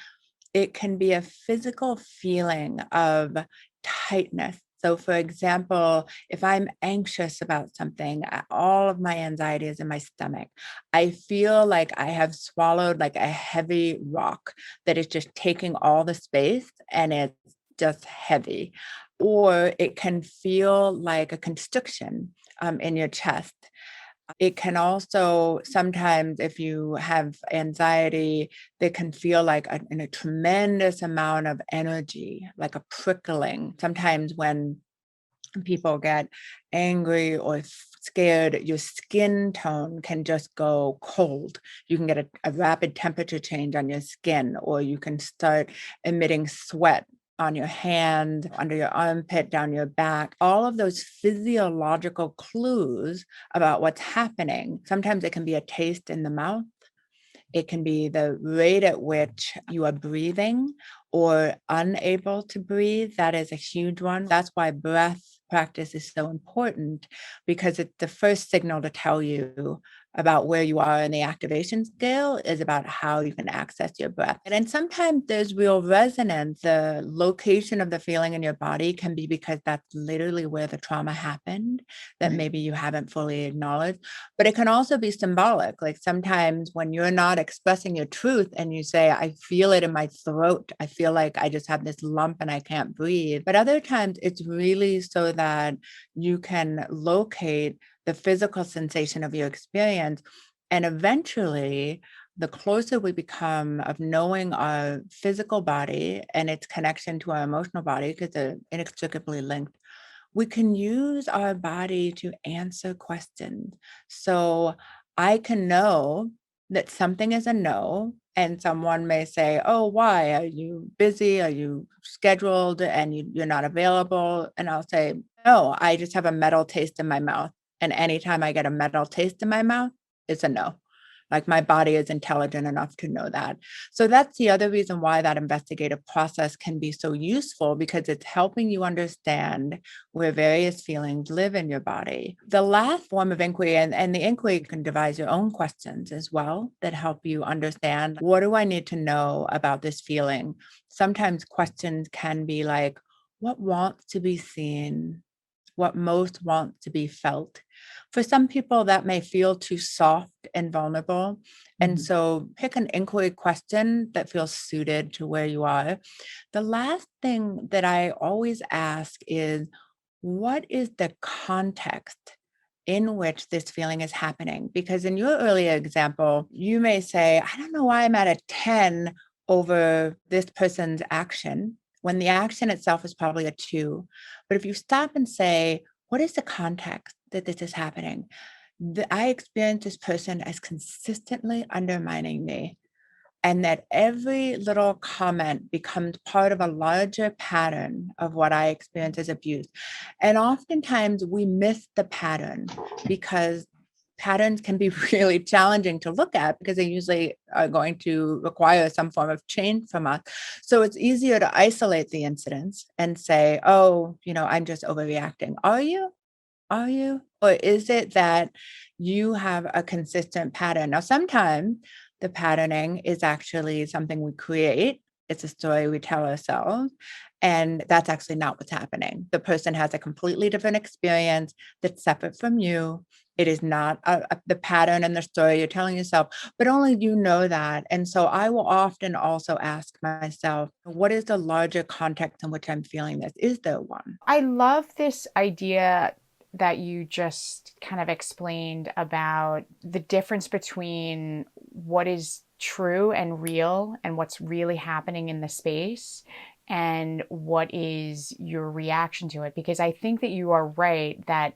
it can be a physical feeling of tightness. So, for example, if I'm anxious about something, all of my anxiety is in my stomach. I feel like I have swallowed like a heavy rock that is just taking all the space, and it's just heavy. Or it can feel like a constriction in your chest. It can also sometimes, if you have anxiety, they can feel like a tremendous amount of energy, like a prickling. Sometimes when people get angry or scared, your skin tone can just go cold. You can get a rapid temperature change on your skin, or you can start emitting sweat on your hand, under your armpit, down your back. All of those physiological clues about what's happening. Sometimes it can be a taste in the mouth. It can be the rate at which you are breathing or unable to breathe. That is a huge one. That's why breath practice is so important, because it's the first signal to tell you about where you are in the activation scale is about how you can access your breath. And then sometimes there's real resonance. The location of the feeling in your body can be because that's literally where the trauma happened that maybe you haven't fully acknowledged. But it can also be symbolic. Like sometimes when you're not expressing your truth and you say, I feel it in my throat, I feel like I just have this lump and I can't breathe. But other times it's really so that you can locate the physical sensation of your experience. And eventually, the closer we become of knowing our physical body and its connection to our emotional body, because they're inextricably linked, we can use our body to answer questions. So I can know that something is a no, and someone may say, oh, why? Are you busy? Are you scheduled and you're not available? And I'll say, no, I just have a metal taste in my mouth. And anytime I get a metal taste in my mouth, it's a no. Like my body is intelligent enough to know that. So that's the other reason why that investigative process can be so useful, because it's helping you understand where various feelings live in your body. The last form of inquiry, and the inquiry can devise your own questions as well that help you understand, what do I need to know about this feeling? Sometimes questions can be like, what wants to be seen? What most wants to be felt? For some people, that may feel too soft and vulnerable. And so pick an inquiry question that feels suited to where you are. The last thing that I always ask is, what is the context in which this feeling is happening? Because in your earlier example, you may say, I don't know why I'm at a 10 over this person's action, when the action itself is probably a 2. But if you stop and say, what is the context that this is happening? I experience this person as consistently undermining me, and that every little comment becomes part of a larger pattern of what I experience as abuse. And oftentimes we miss the pattern because patterns can be really challenging to look at, because they usually are going to require some form of change from us. So it's easier to isolate the incidents and say, oh, I'm just overreacting. Are you? Are you? Or is it that you have a consistent pattern? Now, sometimes the patterning is actually something we create. It's a story we tell ourselves. And that's actually not what's happening. The person has a completely different experience that's separate from you. It is not the pattern and the story you're telling yourself, but only you know that. And so I will often also ask myself, what is the larger context in which I'm feeling this? Is there one? I love this idea that you just kind of explained about the difference between what is true and real and what's really happening in the space and what is your reaction to it. Because I think that you are right that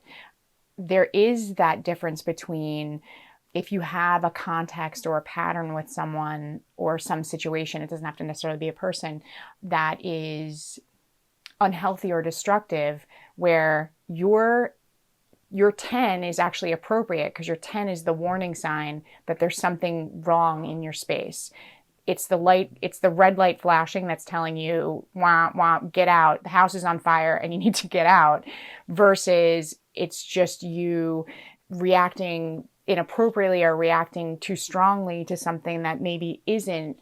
there is that difference between, if you have a context or a pattern with someone or some situation, it doesn't have to necessarily be a person, that is unhealthy or destructive, where your 10 is actually appropriate because your 10 is the warning sign that there's something wrong in your space. It's the red light flashing that's telling you, wah, wah, get out. The house is on fire and you need to get out, versus it's just you reacting inappropriately or reacting too strongly to something that maybe isn't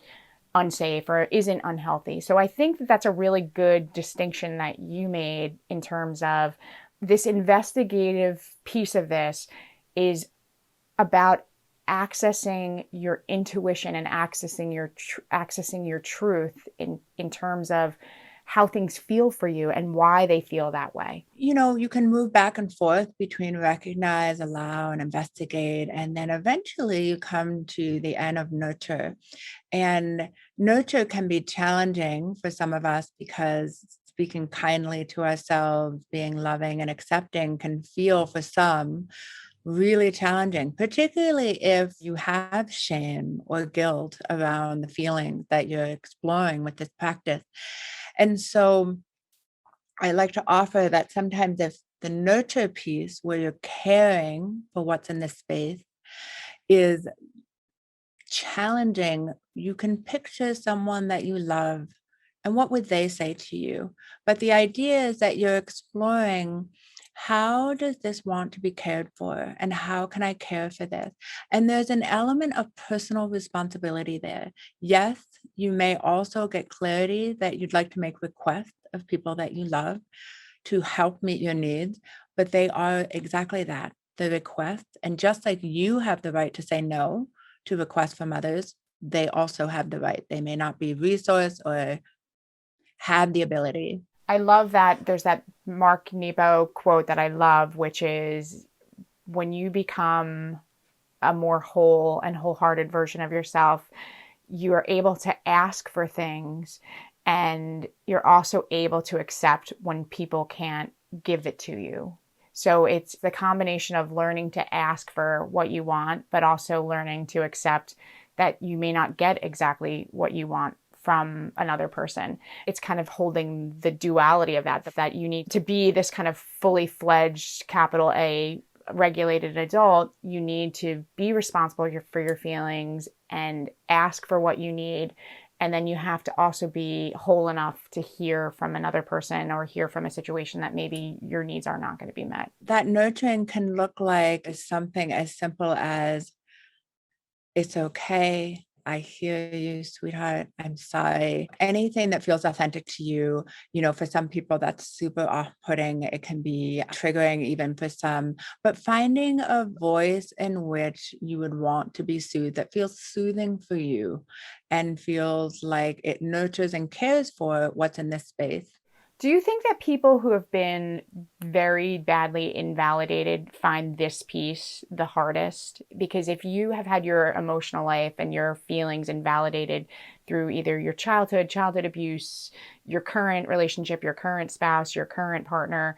unsafe or isn't unhealthy. So I think that that's a really good distinction that you made in terms of this investigative piece of this is about accessing your intuition and accessing your truth in terms of how things feel for you and why they feel that way. You can move back and forth between recognize, allow, and investigate. And then eventually you come to the end of nurture. And nurture can be challenging for some of us because speaking kindly to ourselves, being loving and accepting can feel for some really challenging, particularly if you have shame or guilt around the feelings that you're exploring with this practice. And so I like to offer that sometimes if the nurture piece, where you're caring for what's in the space, is challenging, you can picture someone that you love and what would they say to you? But the idea is that you're exploring, how does this want to be cared for? And how can I care for this? And there's an element of personal responsibility there. Yes, you may also get clarity that you'd like to make requests of people that you love to help meet your needs, but they are exactly that, the requests. And just like you have the right to say no to requests from others, they also have the right. They may not be resourced or have the ability. I love that there's that Mark Nebo quote that I love, which is, when you become a more whole and wholehearted version of yourself, you are able to ask for things, and you're also able to accept when people can't give it to you. So it's the combination of learning to ask for what you want, but also learning to accept that you may not get exactly what you want from another person. It's kind of holding the duality of that you need to be this kind of fully fledged, capital A, regulated adult. You need to be responsible for your feelings and ask for what you need. And then you have to also be whole enough to hear from another person or hear from a situation that maybe your needs are not going to be met. That nurturing can look like something as simple as, it's okay. I hear you, sweetheart. I'm sorry. Anything that feels authentic to you. For some people, that's super off-putting. It can be triggering even for some. But finding a voice in which you would want to be soothed, that feels soothing for you and feels like it nurtures and cares for what's in this space. Do you think that people who have been very badly invalidated find this piece the hardest? Because if you have had your emotional life and your feelings invalidated through either your childhood abuse, your current relationship, your current spouse, your current partner,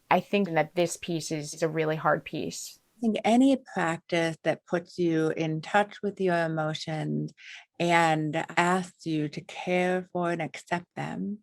I think that this piece is a really hard piece. I think any practice that puts you in touch with your emotions and asks you to care for and accept them,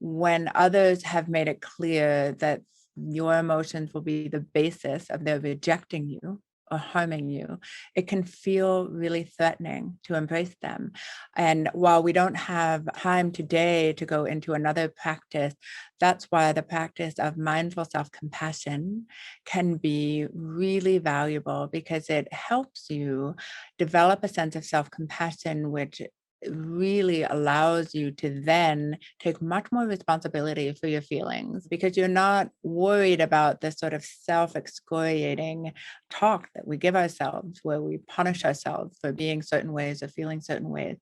when others have made it clear that your emotions will be the basis of their rejecting you or harming you, it can feel really threatening to embrace them. And while we don't have time today to go into another practice, that's why the practice of mindful self-compassion can be really valuable, because it helps you develop a sense of self-compassion, which really allows you to then take much more responsibility for your feelings, because you're not worried about this sort of self-excoriating talk that we give ourselves, where we punish ourselves for being certain ways or feeling certain ways.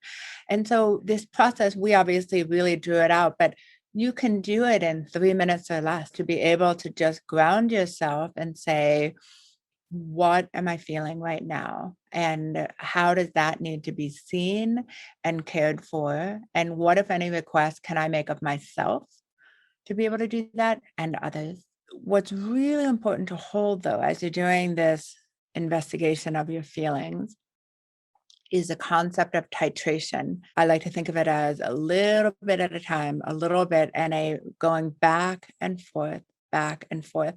And so this process, we obviously really drew it out, but you can do it in 3 minutes or less, to be able to just ground yourself and say, what am I feeling right now? And how does that need to be seen and cared for? And what, if any, requests can I make of myself to be able to do that, and others? What's really important to hold, though, as you're doing this investigation of your feelings, is the concept of titration. I like to think of it as a little bit at a time, a little bit, and a going back and forth, back and forth.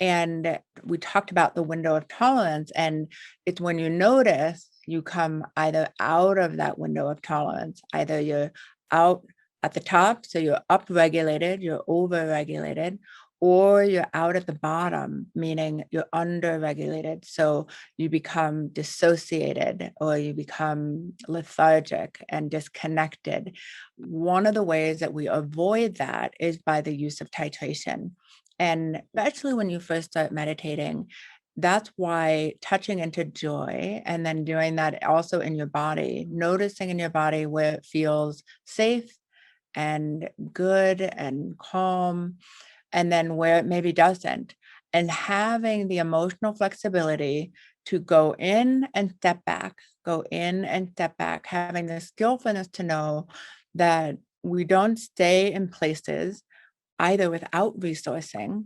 And we talked about the window of tolerance, and it's when you notice you come either out of that window of tolerance, either you're out at the top, so you're upregulated, you're overregulated, or you're out at the bottom, meaning you're underregulated. So you become dissociated, or you become lethargic and disconnected. One of the ways that we avoid that is by the use of titration. And especially when you first start meditating, that's why touching into joy and then doing that also in your body, noticing in your body where it feels safe and good and calm, and then where it maybe doesn't, and having the emotional flexibility to go in and step back, go in and step back, having the skillfulness to know that we don't stay in places either without resourcing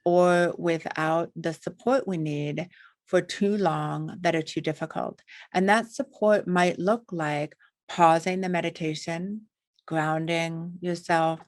or without the support we need for too long that are too difficult. And that support might look like pausing the meditation, grounding yourself,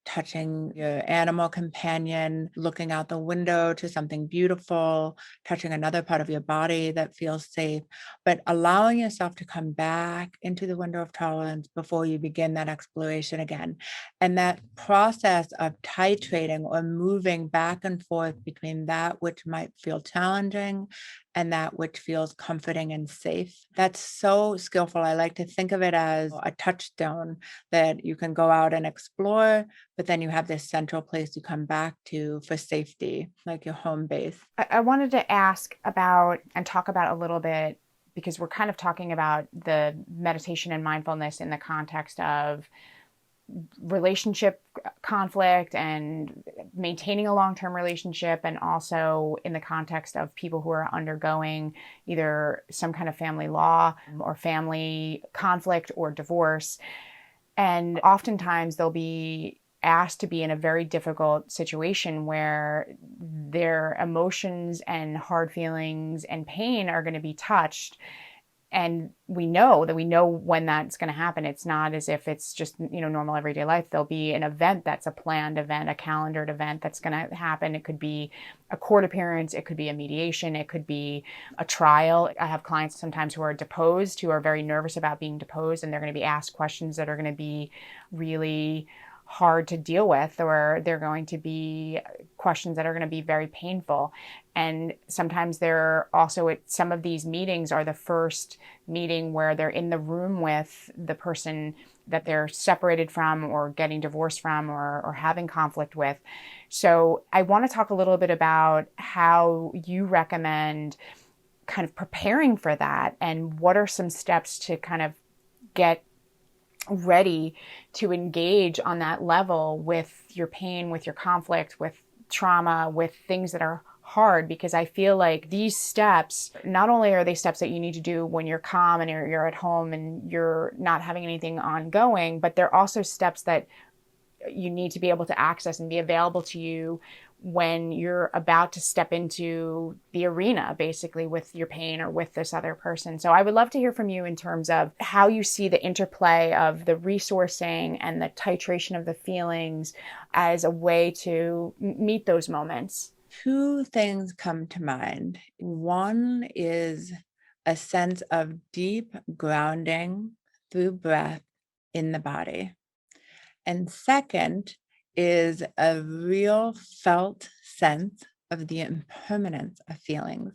touching your animal companion, looking out the window to something beautiful, touching another part of your body that feels safe, but allowing yourself to come back into the window of tolerance before you begin that exploration again. And that process of titrating or moving back and forth between that which might feel challenging and that which feels comforting and safe, that's so skillful. I like to think of it as a touchstone that you can go out and explore, but then you have this central place you come back to for safety, like your home base. I wanted to ask about and talk about a little bit, because we're kind of talking about the meditation and mindfulness in the context of relationship conflict and maintaining a long-term relationship, and also in the context of people who are undergoing either some kind of family law or family conflict or divorce. And oftentimes there'll be asked to be in a very difficult situation where their emotions and hard feelings and pain are going to be touched. And we know when that's going to happen. It's not as if it's just, normal everyday life. There'll be an event that's a planned event, a calendared event that's going to happen. It could be a court appearance. It could be a mediation. It could be a trial. I have clients sometimes who are deposed, who are very nervous about being deposed, and they're going to be asked questions that are going to be really hard to deal with, or they're going to be questions that are going to be very painful. And sometimes they're also at some of these meetings are the first meeting where they're in the room with the person that they're separated from or getting divorced from or having conflict with. So I want to talk a little bit about how you recommend kind of preparing for that, and what are some steps to kind of get ready to engage on that level with your pain, with your conflict, with trauma, with things that are hard. Because I feel like these steps, not only are they steps that you need to do when you're calm and you're at home and you're not having anything ongoing, but they're also steps that you need to be able to access and be available to you when you're about to step into the arena, basically, with your pain or with this other person. So I would love to hear from you in terms of how you see the interplay of the resourcing and the titration of the feelings as a way to meet those moments. Two things come to mind. One is a sense of deep grounding through breath in the body. And second is a real felt sense of the impermanence of feelings.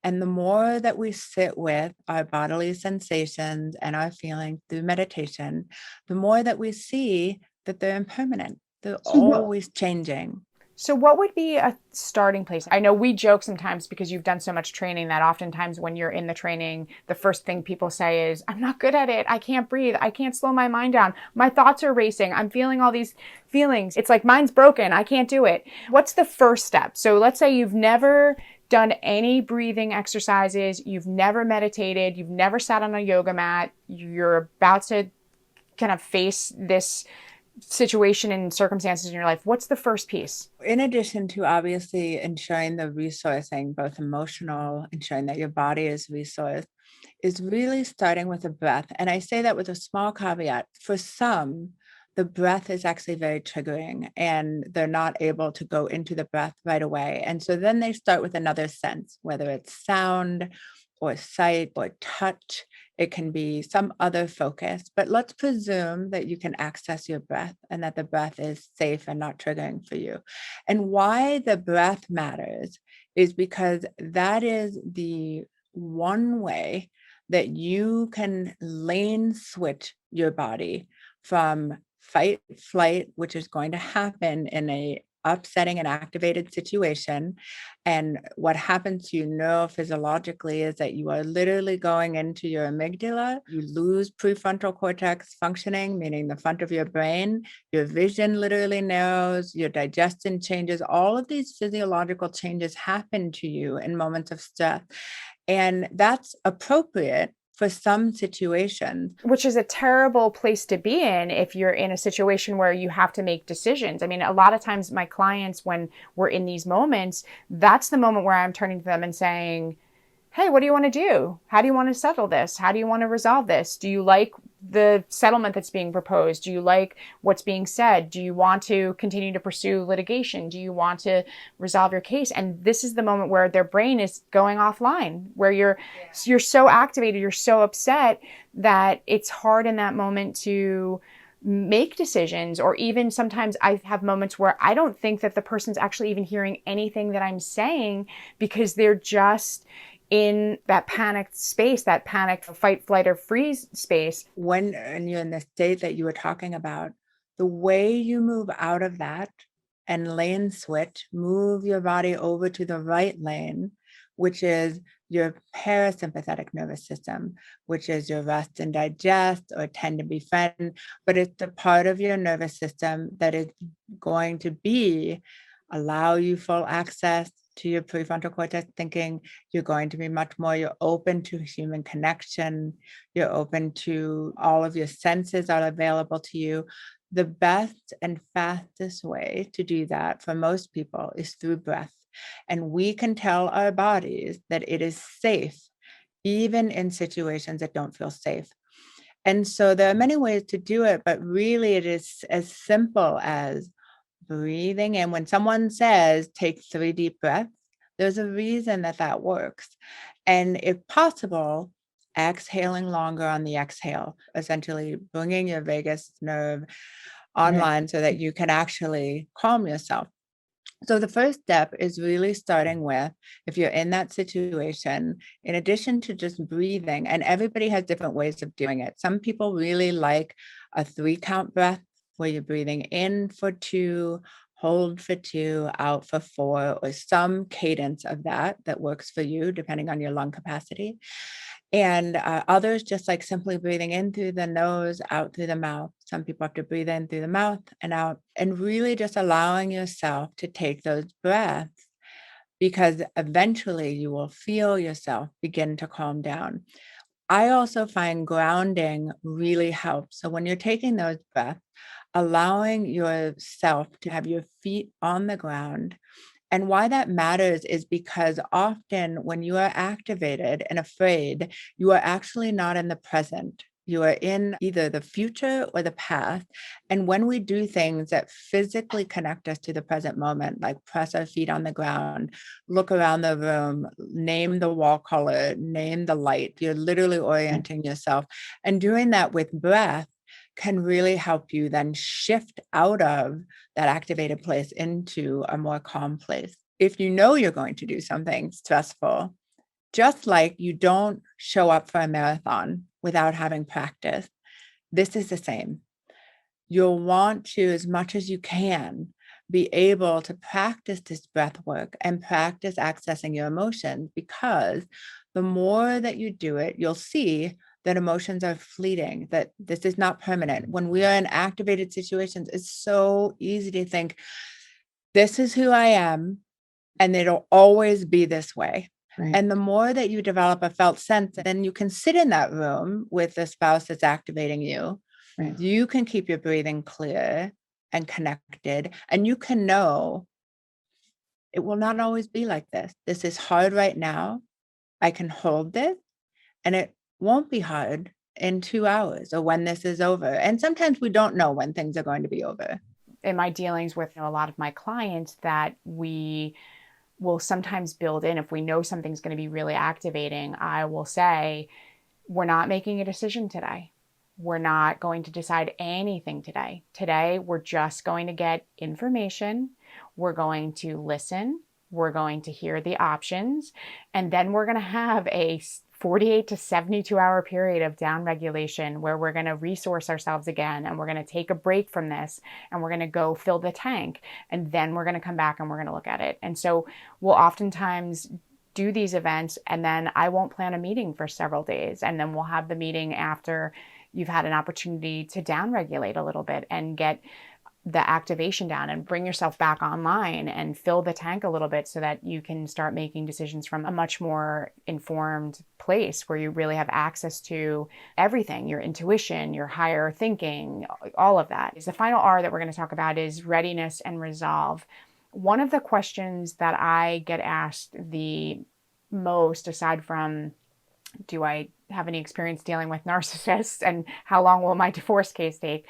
And the more that we sit with our bodily sensations and our feelings through meditation, the more that we see that they're impermanent. They're always changing. So what would be a starting place? I know we joke sometimes because you've done so much training that oftentimes when you're in the training, the first thing people say is, I'm not good at it. I can't breathe. I can't slow my mind down. My thoughts are racing. I'm feeling all these feelings. It's like mine's broken. I can't do it. What's the first step? So let's say you've never done any breathing exercises. You've never meditated. You've never sat on a yoga mat. You're about to kind of face this situation and circumstances in your life. What's the first piece? In addition to obviously ensuring the resourcing, both emotional, ensuring that your body is resourced, is really starting with a breath. And I say that with a small caveat. For some, the breath is actually very triggering and they're not able to go into the breath right away. And so then they start with another sense, whether it's sound or sight or touch. It can be some other focus, but let's presume that you can access your breath and that the breath is safe and not triggering for you. And why the breath matters is because that is the one way that you can lane switch your body from fight, flight, which is going to happen in a upsetting and activated situation. And what happens, neurophysiologically, is that you are literally going into your amygdala. You lose prefrontal cortex functioning, meaning the front of your brain. Your vision literally narrows, your digestion changes. All of these physiological changes happen to you in moments of stress. And that's appropriate for some situations. Which is a terrible place to be in if you're in a situation where you have to make decisions. I mean, a lot of times my clients, when we're in these moments, that's the moment where I'm turning to them and saying, hey, what do you want to do? How do you want to settle this? How do you want to resolve this? Do you like the settlement that's being proposed? Do you like what's being said? Do you want to continue to pursue litigation? Do you want to resolve your case? And this is the moment where their brain is going offline, where you're so activated, you're so upset that it's hard in that moment to make decisions. Or even sometimes I have moments where I don't think that the person's actually even hearing anything that I'm saying because they're just in that panicked space, that panicked fight, flight, or freeze space. When you're in the state that you were talking about, the way you move out of that and lane switch, move your body over to the right lane, which is your parasympathetic nervous system, which is your rest and digest or tend to befriend, but it's the part of your nervous system that is going to allow you full access to your prefrontal cortex thinking. You're going to be you're open to human connection. You're open to all of your senses are available to you. The best and fastest way to do that for most people is through breath. And we can tell our bodies that it is safe, even in situations that don't feel safe. And so there are many ways to do it, but really it is as simple as breathing in. When someone says, take 3 deep breaths, there's a reason that that works. And if possible, exhaling longer on the exhale, essentially bringing your vagus nerve online so that you can actually calm yourself. So the first step is really starting with, if you're in that situation, in addition to just breathing, and everybody has different ways of doing it. Some people really like a 3-count breath where you're breathing in for 2, hold for 2, out for 4, or some cadence of that works for you, depending on your lung capacity. And others just like simply breathing in through the nose, out through the mouth. Some people have to breathe in through the mouth and out, and really just allowing yourself to take those breaths, because eventually you will feel yourself begin to calm down. I also find grounding really helps. So when you're taking those breaths, allowing yourself to have your feet on the ground. And why that matters is because often when you are activated and afraid, you are actually not in the present. You are in either the future or the past. And when we do things that physically connect us to the present moment, like press our feet on the ground, look around the room, name the wall color, name the light, you're literally orienting yourself. And doing that with breath can really help you then shift out of that activated place into a more calm place. If you know you're going to do something stressful, just like you don't show up for a marathon without having practice, this is the same. You'll want to, as much as you can, be able to practice this breath work and practice accessing your emotions, because the more that you do it, you'll see that emotions are fleeting, that this is not permanent. When we are in activated situations, it's so easy to think, this is who I am, and it'll always be this way. Right. And the more that you develop a felt sense, then you can sit in that room with the spouse that's activating you. Right. You can keep your breathing clear and connected, and you can know it will not always be like this. This is hard right now. I can hold this, and it won't be hard in 2 hours or when this is over. And sometimes we don't know when things are going to be over. In my dealings with a lot of my clients, that we will sometimes build in, if we know something's going to be really activating, I will say, we're not making a decision today. We're not going to decide anything today. Today, we're just going to get information. We're going to listen. We're going to hear the options. And then we're going to have a 48 to 72 hour period of down regulation where we're going to resource ourselves again, and we're going to take a break from this, and we're going to go fill the tank, and then we're going to come back and we're going to look at it. And so we'll oftentimes do these events, and then I won't plan a meeting for several days, and then we'll have the meeting after you've had an opportunity to down regulate a little bit and get the activation down and bring yourself back online and fill the tank a little bit, so that you can start making decisions from a much more informed place where you really have access to everything, your intuition, your higher thinking, all of that. The final R that we're going to talk about is readiness and resolve. One of the questions that I get asked the most, aside from do I have any experience dealing with narcissists and how long will my divorce case take,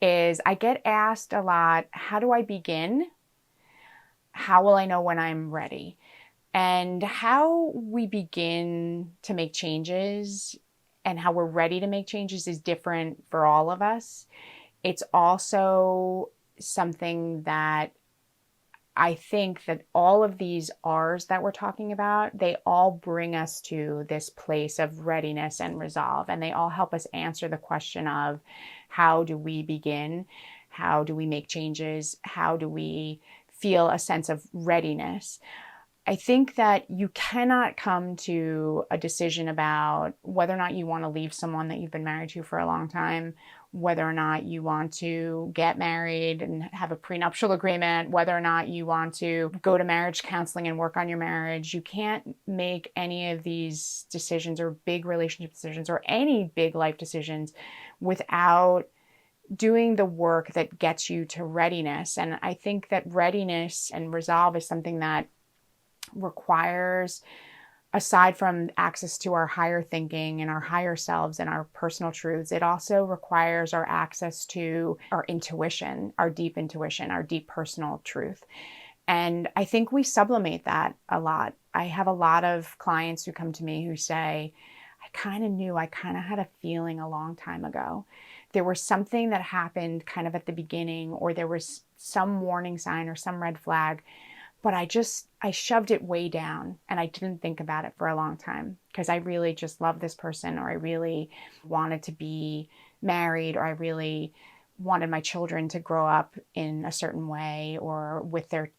is I get asked a lot, how do I begin? How will I know when I'm ready? And how we begin to make changes and how we're ready to make changes is different for all of us. It's also something that I think that all of these R's that we're talking about, they all bring us to this place of readiness and resolve. And they all help us answer the question of, how do we begin? How do we make changes? How do we feel a sense of readiness? I think that you cannot come to a decision about whether or not you want to leave someone that you've been married to for a long time, whether or not you want to get married and have a prenuptial agreement, whether or not you want to go to marriage counseling and work on your marriage. You can't make any of these decisions or big relationship decisions or any big life decisions without doing the work that gets you to readiness. And I think that readiness and resolve is something that requires, aside from access to our higher thinking and our higher selves and our personal truths, it also requires our access to our intuition, our deep personal truth. And I think we sublimate that a lot. I have a lot of clients who come to me who say, I kind of had a feeling a long time ago. There was something that happened kind of at the beginning, or there was some warning sign or some red flag, but I shoved it way down and I didn't think about it for a long time because I really just love this person, or I really wanted to be married, or I really wanted my children to grow up in a certain way or with their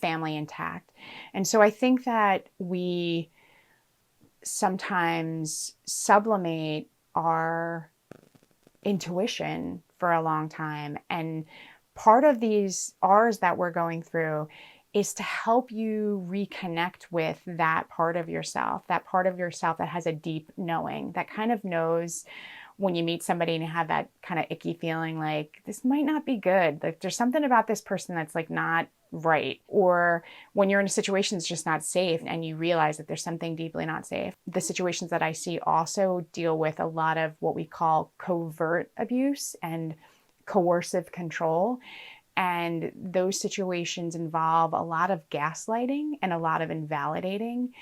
family intact. And so I think that we sometimes sublimate our intuition for a long time. And part of these R's that we're going through is to help you reconnect with that part of yourself that has a deep knowing, that kind of knows when you meet somebody and you have that kind of icky feeling like this might not be good. Like there's something about this person that's like not right. Or when you're in a situation that's just not safe and you realize that there's something deeply not safe. The situations that I see also deal with a lot of what we call covert abuse and coercive control. And those situations involve a lot of gaslighting and a lot of invalidating.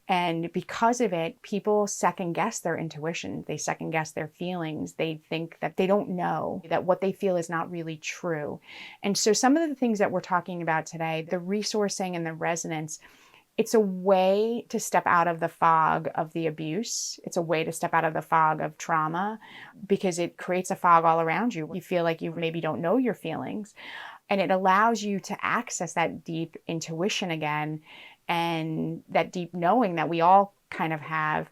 And because of it, people second guess their intuition. They second guess their feelings. They think that they don't know, that what they feel is not really true. And so some of the things that we're talking about today, the resourcing and the resonance, it's a way to step out of the fog of the abuse. It's a way to step out of the fog of trauma because it creates a fog all around you. You feel like you maybe don't know your feelings. And it allows you to access that deep intuition again and that deep knowing that we all kind of have,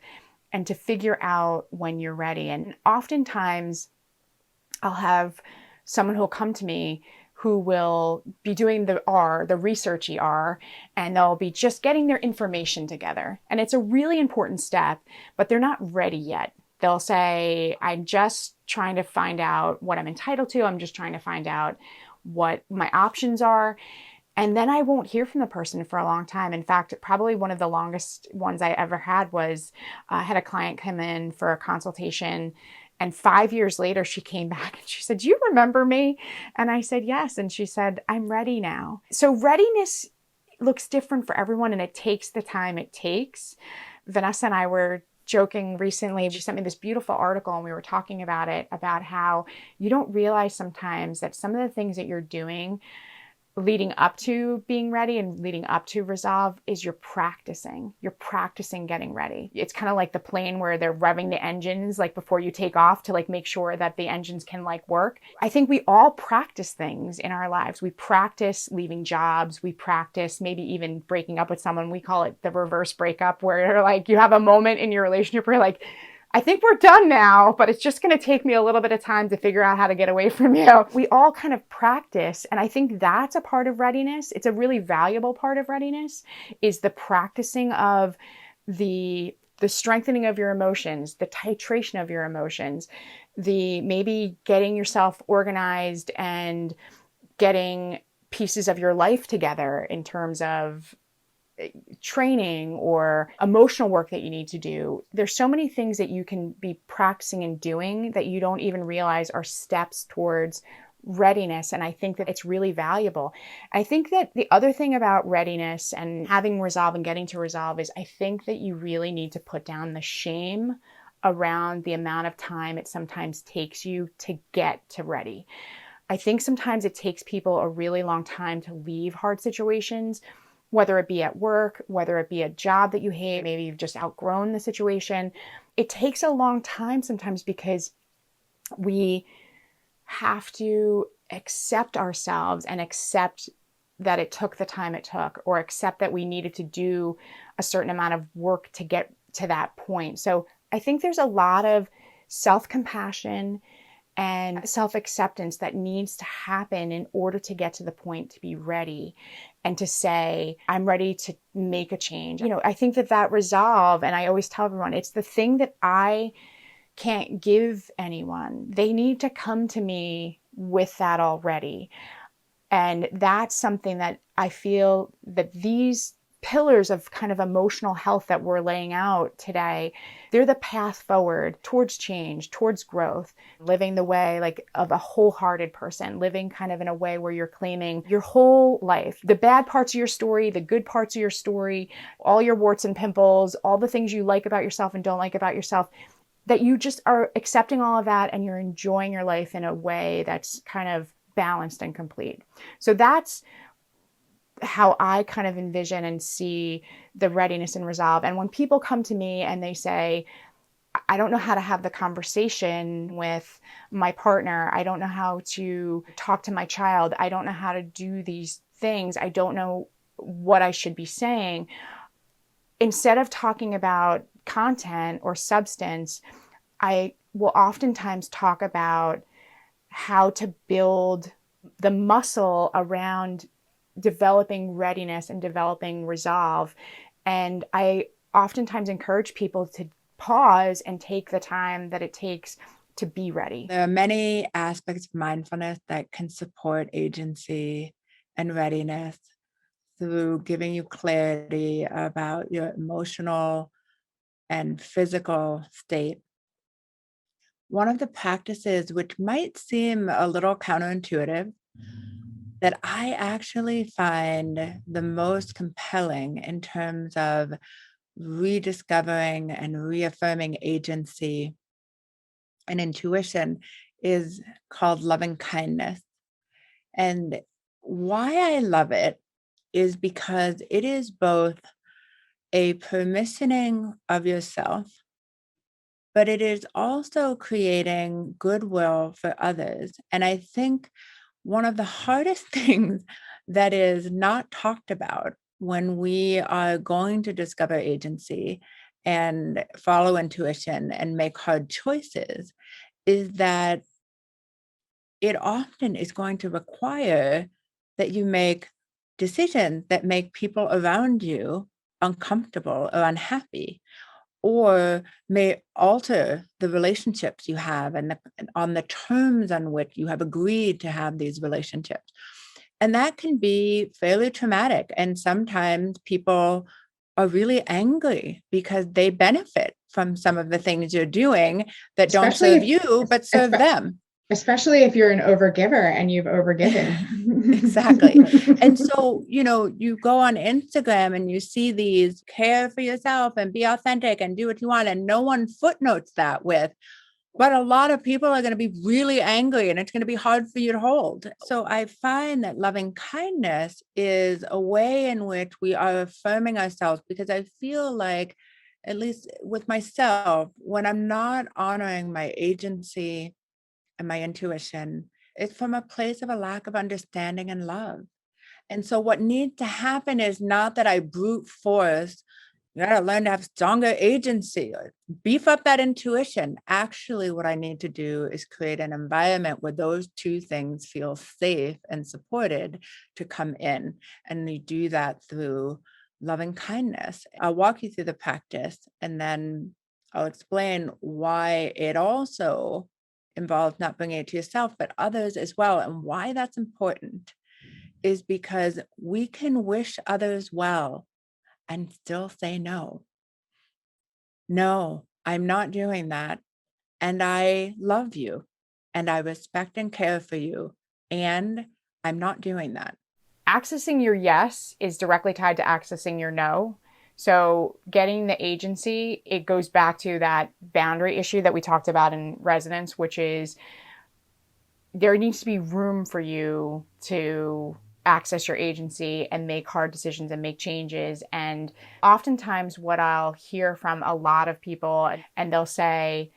and to figure out when you're ready. And oftentimes I'll have someone who'll come to me who will be doing the researchy R, and they'll be just getting their information together. And it's a really important step, but they're not ready yet. They'll say, I'm just trying to find out what I'm entitled to. I'm just trying to find out what my options are. And then I won't hear from the person for a long time. In fact, probably one of the longest ones I ever had was I had a client come in for a consultation, and 5 years later, she came back and she said, "Do you remember me?" And I said, "Yes." And she said, "I'm ready now." So readiness looks different for everyone, and it takes the time it takes. Vanessa and I were joking recently. She sent me this beautiful article and we were talking about it, about how you don't realize sometimes that some of the things that you're doing leading up to being ready and leading up to resolve is you're practicing getting ready. It's kind of like the plane where they're revving the engines like before you take off to like make sure that the engines can like work. I think we all practice things in our lives. We practice leaving jobs. We practice maybe even breaking up with someone. We call it the reverse breakup, where like you have a moment in your relationship where you're like, I think we're done now, but it's just going to take me a little bit of time to figure out how to get away from you. We all kind of practice. And I think that's a part of readiness. It's a really valuable part of readiness, is the practicing of the strengthening of your emotions, the titration of your emotions, the maybe getting yourself organized and getting pieces of your life together in terms of training or emotional work that you need to do. There's so many things that you can be practicing and doing that you don't even realize are steps towards readiness. And I think that it's really valuable. I think that the other thing about readiness and having resolve and getting to resolve is I think that you really need to put down the shame around the amount of time it sometimes takes you to get to ready. I think sometimes it takes people a really long time to leave hard situations, whether it be at work, whether it be a job that you hate, maybe you've just outgrown the situation. It takes a long time sometimes because we have to accept ourselves and accept that it took the time it took, or accept that we needed to do a certain amount of work to get to that point. So I think there's a lot of self-compassion and self-acceptance that needs to happen in order to get to the point to be ready and to say, I'm ready to make a change. I think that resolve, and I always tell everyone, it's the thing that I can't give anyone. They need to come to me with that already. And that's something that I feel that these pillars of kind of emotional health that we're laying out today, they're the path forward towards change, towards growth, living the way like of a wholehearted person, living kind of in a way where you're claiming your whole life, the bad parts of your story, the good parts of your story, all your warts and pimples, all the things you like about yourself and don't like about yourself, that you just are accepting all of that and you're enjoying your life in a way that's kind of balanced and complete. So that's how I kind of envision and see the readiness and resolve. And when people come to me and they say, I don't know how to have the conversation with my partner, I don't know how to talk to my child, I don't know how to do these things, I don't know what I should be saying, instead of talking about content or substance, I will oftentimes talk about how to build the muscle around developing readiness and developing resolve. And I oftentimes encourage people to pause and take the time that it takes to be ready. There are many aspects of mindfulness that can support agency and readiness through giving you clarity about your emotional and physical state. One of the practices, which might seem a little counterintuitive, that I actually find the most compelling in terms of rediscovering and reaffirming agency and intuition is called loving kindness. And why I love it is because it is both a permissioning of yourself, but it is also creating goodwill for others. And I think one of the hardest things that is not talked about when we are going to discover agency and follow intuition and make hard choices is that it often is going to require that you make decisions that make people around you uncomfortable or unhappy, or may alter the relationships you have and on the terms on which you have agreed to have these relationships. And that can be fairly traumatic. And sometimes people are really angry because they benefit from some of the things you're doing that don't serve you, but serve them. Especially if you're an overgiver and you've overgiven. Exactly. And so, you go on Instagram and you see these care for yourself and be authentic and do what you want. And no one footnotes that with, but a lot of people are going to be really angry and it's going to be hard for you to hold. So I find that loving kindness is a way in which we are affirming ourselves, because I feel like, at least with myself, when I'm not honoring my agency and my intuition, it's from a place of a lack of understanding and love. And so what needs to happen is not that I brute force, you got to learn to have stronger agency or beef up that intuition. Actually, what I need to do is create an environment where those two things feel safe and supported to come in. And you do that through loving kindness. I'll walk you through the practice and then I'll explain why it also involves not bringing it to yourself, but others as well. And why that's important is because we can wish others well and still say no. No, I'm not doing that. And I love you and I respect and care for you. And I'm not doing that. Accessing your yes is directly tied to accessing your no. So getting the agency, it goes back to that boundary issue that we talked about in resonance, which is there needs to be room for you to access your agency and make hard decisions and make changes. And oftentimes what I'll hear from a lot of people, and they'll say,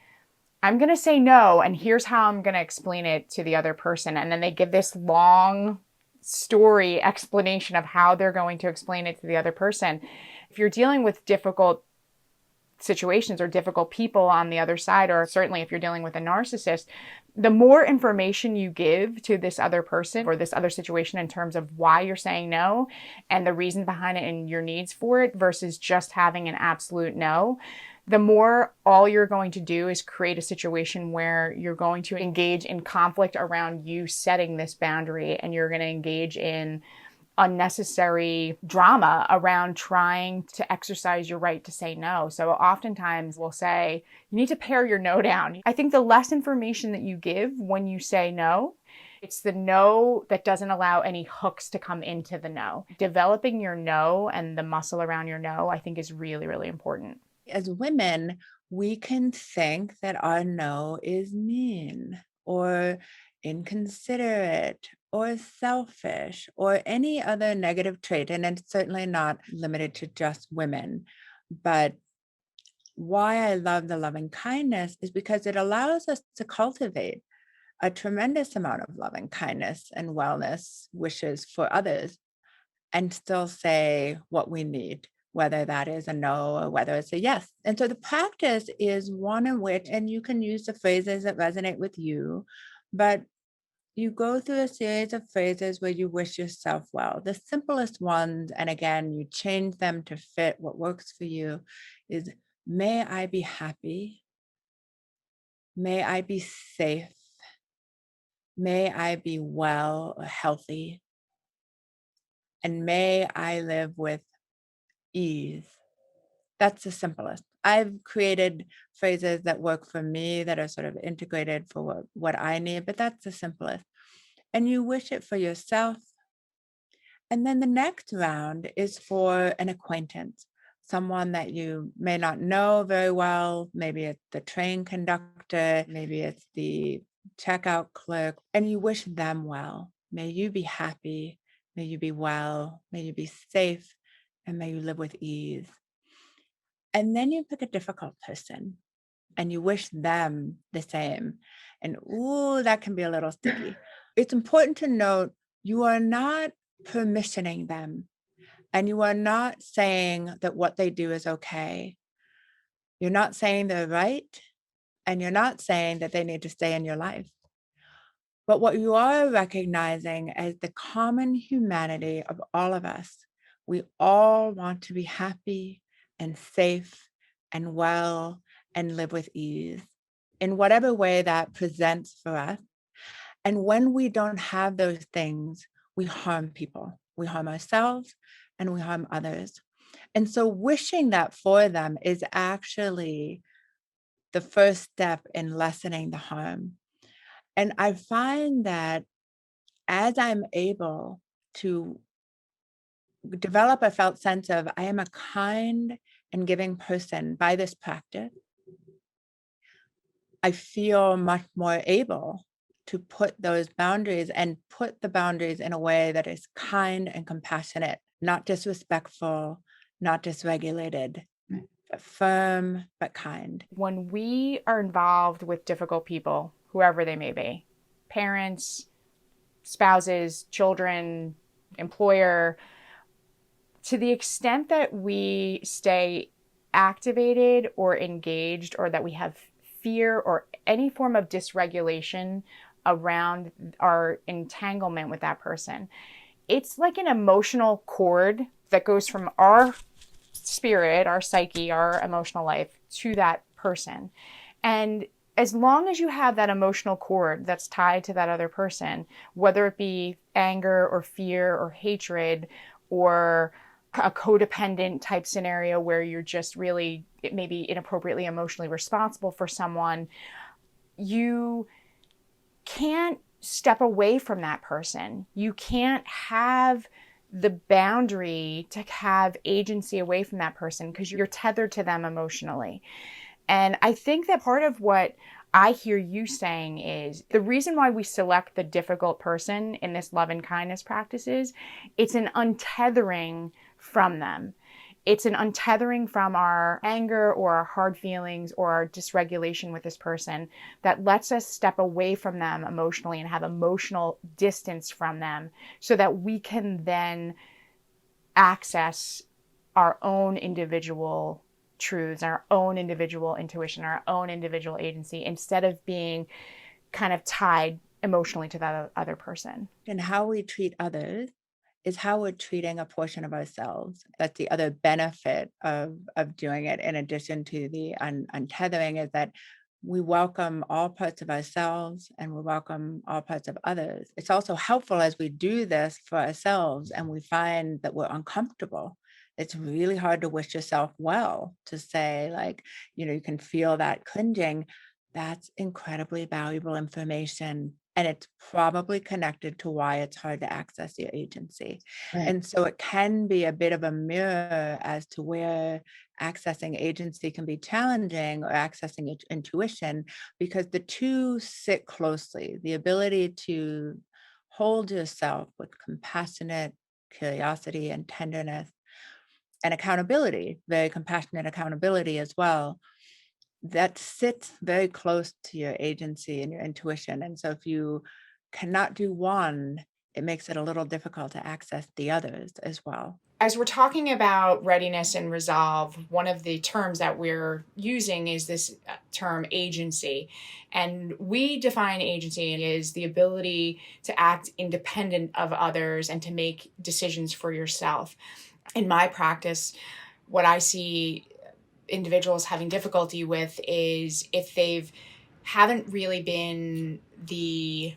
I'm going to say no, and here's how I'm going to explain it to the other person. And then they give this long story explanation of how they're going to explain it to the other person. If you're dealing with difficult situations or difficult people on the other side, or certainly if you're dealing with a narcissist, the more information you give to this other person or this other situation in terms of why you're saying no and the reason behind it and your needs for it versus just having an absolute no, the more all you're going to do is create a situation where you're going to engage in conflict around you setting this boundary, and you're going to engage in unnecessary drama around trying to exercise your right to say no. So oftentimes we'll say, you need to pare your no down. I think the less information that you give when you say no, it's the no that doesn't allow any hooks to come into the no. Developing your no and the muscle around your no, I think, is really, really important. As women, we can think that our no is mean or inconsiderate or selfish or any other negative trait. And it's certainly not limited to just women. But why I love the loving kindness is because it allows us to cultivate a tremendous amount of loving kindness and wellness wishes for others and still say what we need, whether that is a no or whether it's a yes. And so the practice is one in which, and you can use the phrases that resonate with you, but you go through a series of phrases where you wish yourself well. The simplest ones, and again, you change them to fit what works for you, is may I be happy, may I be safe, may I be well or healthy, and may I live with ease. That's the simplest. I've created phrases that work for me that are sort of integrated for what I need, but that's the simplest. And you wish it for yourself. And then the next round is for an acquaintance, someone that you may not know very well. Maybe it's the train conductor, maybe it's the checkout clerk, and you wish them well. May you be happy, may you be well, may you be safe, and may you live with ease. And then you pick a difficult person and you wish them the same. And ooh, that can be a little sticky. It's important to note you are not permissioning them and you are not saying that what they do is okay. You're not saying they're right and you're not saying that they need to stay in your life. But what you are recognizing as the common humanity of all of us, we all want to be happy and safe and well and live with ease in whatever way that presents for us. And when we don't have those things, we harm people, we harm ourselves, and we harm others. And so wishing that for them is actually the first step in lessening the harm. And I find that as I'm able to develop a felt sense of I am a kind and giving person by this practice, I feel much more able to put those boundaries and put the boundaries in a way that is kind and compassionate, not disrespectful, not dysregulated, but firm, but kind. When we are involved with difficult people, whoever they may be, parents, spouses, children, employer, to the extent that we stay activated or engaged, or that we have fear or any form of dysregulation around our entanglement with that person, it's like an emotional cord that goes from our spirit, our psyche, our emotional life to that person. And as long as you have that emotional cord that's tied to that other person, whether it be anger or fear or hatred or a codependent type scenario where you're just really maybe inappropriately emotionally responsible for someone, you can't step away from that person. You can't have the boundary to have agency away from that person because you're tethered to them emotionally. And I think that part of what I hear you saying is the reason why we select the difficult person in this love and kindness practices, it's an untethering from them. It's an untethering from our anger or our hard feelings or our dysregulation with this person that lets us step away from them emotionally and have emotional distance from them so that we can then access our own individual truths, our own individual intuition, our own individual agency, instead of being kind of tied emotionally to that other person. And how we treat others is how we're treating a portion of ourselves. That's the other benefit of doing it, in addition to the untethering, is that we welcome all parts of ourselves and we welcome all parts of others. It's also helpful as we do this for ourselves and we find that we're uncomfortable. It's really hard to wish yourself well, to say, like, you can feel that cringing. That's incredibly valuable information. And it's probably connected to why it's hard to access your agency. Right. And so it can be a bit of a mirror as to where accessing agency can be challenging, or accessing intuition, because the two sit closely. The ability to hold yourself with compassionate curiosity and tenderness and accountability, very compassionate accountability as well, that sits very close to your agency and your intuition. And so if you cannot do one, it makes it a little difficult to access the others as well. As we're talking about readiness and resolve, one of the terms that we're using is this term agency. And we define agency as the ability to act independent of others and to make decisions for yourself. In my practice, what I see individuals having difficulty with is if they've haven't really been the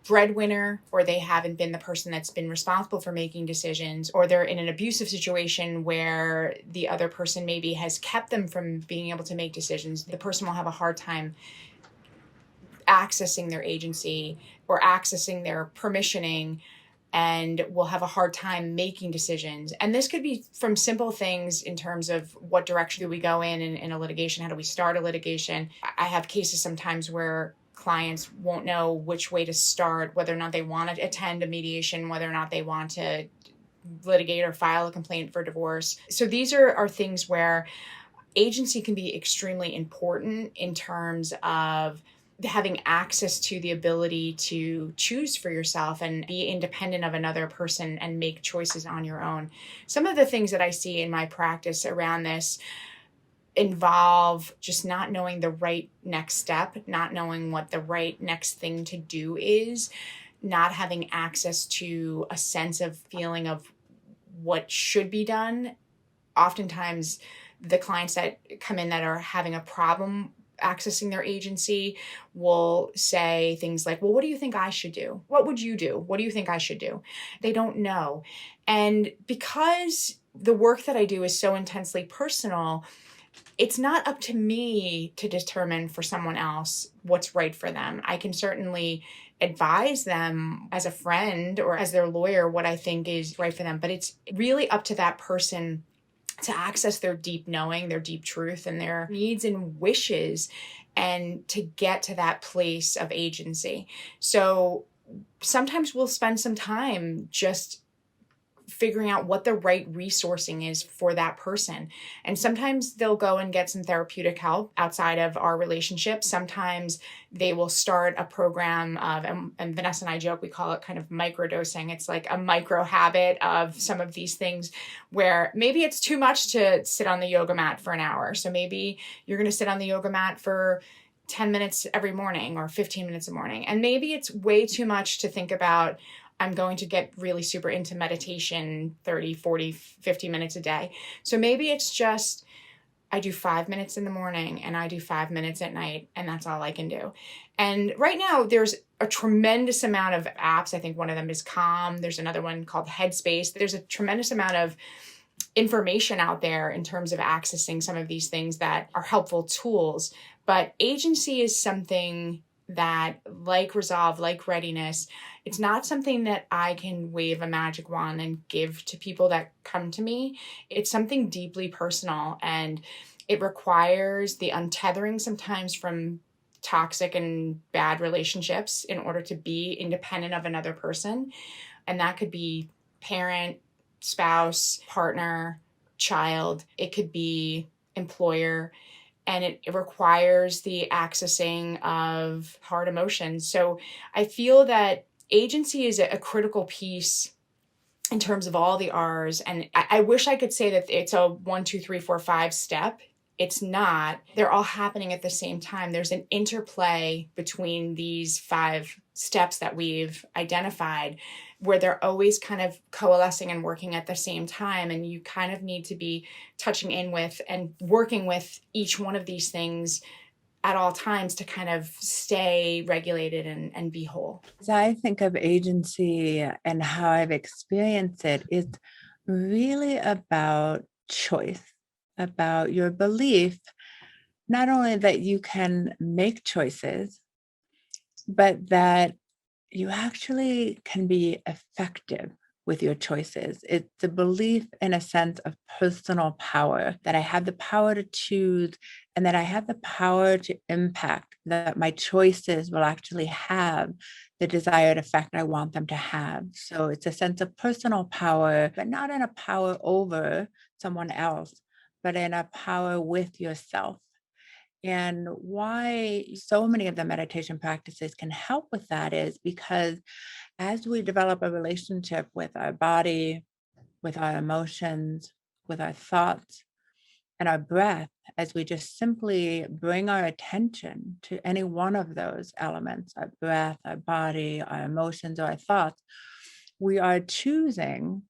breadwinner, or they haven't been the person that's been responsible for making decisions, or they're in an abusive situation where the other person maybe has kept them from being able to make decisions. The person will have a hard time accessing their agency or accessing their permissioning, and will have a hard time making decisions. And this could be from simple things in terms of what direction do we go in a litigation? How do we start a litigation? I have cases sometimes where clients won't know which way to start, whether or not they want to attend a mediation, whether or not they want to litigate or file a complaint for divorce. So these are things where agency can be extremely important in terms of having access to the ability to choose for yourself and be independent of another person and make choices on your own. Some of the things that I see in my practice around this involve just not knowing the right next step, not knowing what the right next thing to do is, not having access to a sense of feeling of what should be done. Oftentimes, the clients that come in that are having a problem accessing their agency will say things like, well, what do you think I should do? What would you do? What do you think I should do? They don't know. And because the work that I do is so intensely personal, it's not up to me to determine for someone else what's right for them. I can certainly advise them as a friend or as their lawyer what I think is right for them, but it's really up to that person to access their deep knowing, their deep truth, and their needs and wishes, and to get to that place of agency. So sometimes we'll spend some time just figuring out what the right resourcing is for that person. And sometimes they'll go and get some therapeutic help outside of our relationship. Sometimes they will start a program of, and Vanessa and I joke, we call it kind of microdosing. It's like a micro habit of some of these things where maybe it's too much to sit on the yoga mat for an hour. So maybe you're going to sit on the yoga mat for 10 minutes every morning or 15 minutes a morning. And maybe it's way too much to think about, I'm going to get really super into meditation 30, 40, 50 minutes a day. So maybe it's just, I do 5 minutes in the morning and I do 5 minutes at night, and that's all I can do. And right now there's a tremendous amount of apps. I think one of them is Calm. There's another one called Headspace. There's a tremendous amount of information out there in terms of accessing some of these things that are helpful tools. But agency is something that, like resolve, like readiness, it's not something that I can wave a magic wand and give to people that come to me. It's something deeply personal, and it requires the untethering sometimes from toxic and bad relationships in order to be independent of another person. And that could be parent, spouse, partner, child. It could be employer. And it requires the accessing of hard emotions. So I feel that agency is a critical piece in terms of all the R's. And I wish I could say that it's a 1, 2, 3, 4, 5 step it's not. They're all happening at the same time. There's an interplay between these 5 steps that we've identified where they're always kind of coalescing and working at the same time. And you kind of need to be touching in with and working with each one of these things at all times to kind of stay regulated and be whole. As I think of agency and how I've experienced it, it's really about choice, about your belief, not only that you can make choices, but that you actually can be effective with your choices. It's the belief in a sense of personal power, that I have the power to choose and that I have the power to impact, that my choices will actually have the desired effect I want them to have. So it's a sense of personal power, but not in a power over someone else, but in a power with yourself. And why so many of the meditation practices can help with that is because as we develop a relationship with our body, with our emotions, with our thoughts, and our breath, as we just simply bring our attention to any one of those elements, our breath, our body, our emotions, or our thoughts, we are choosing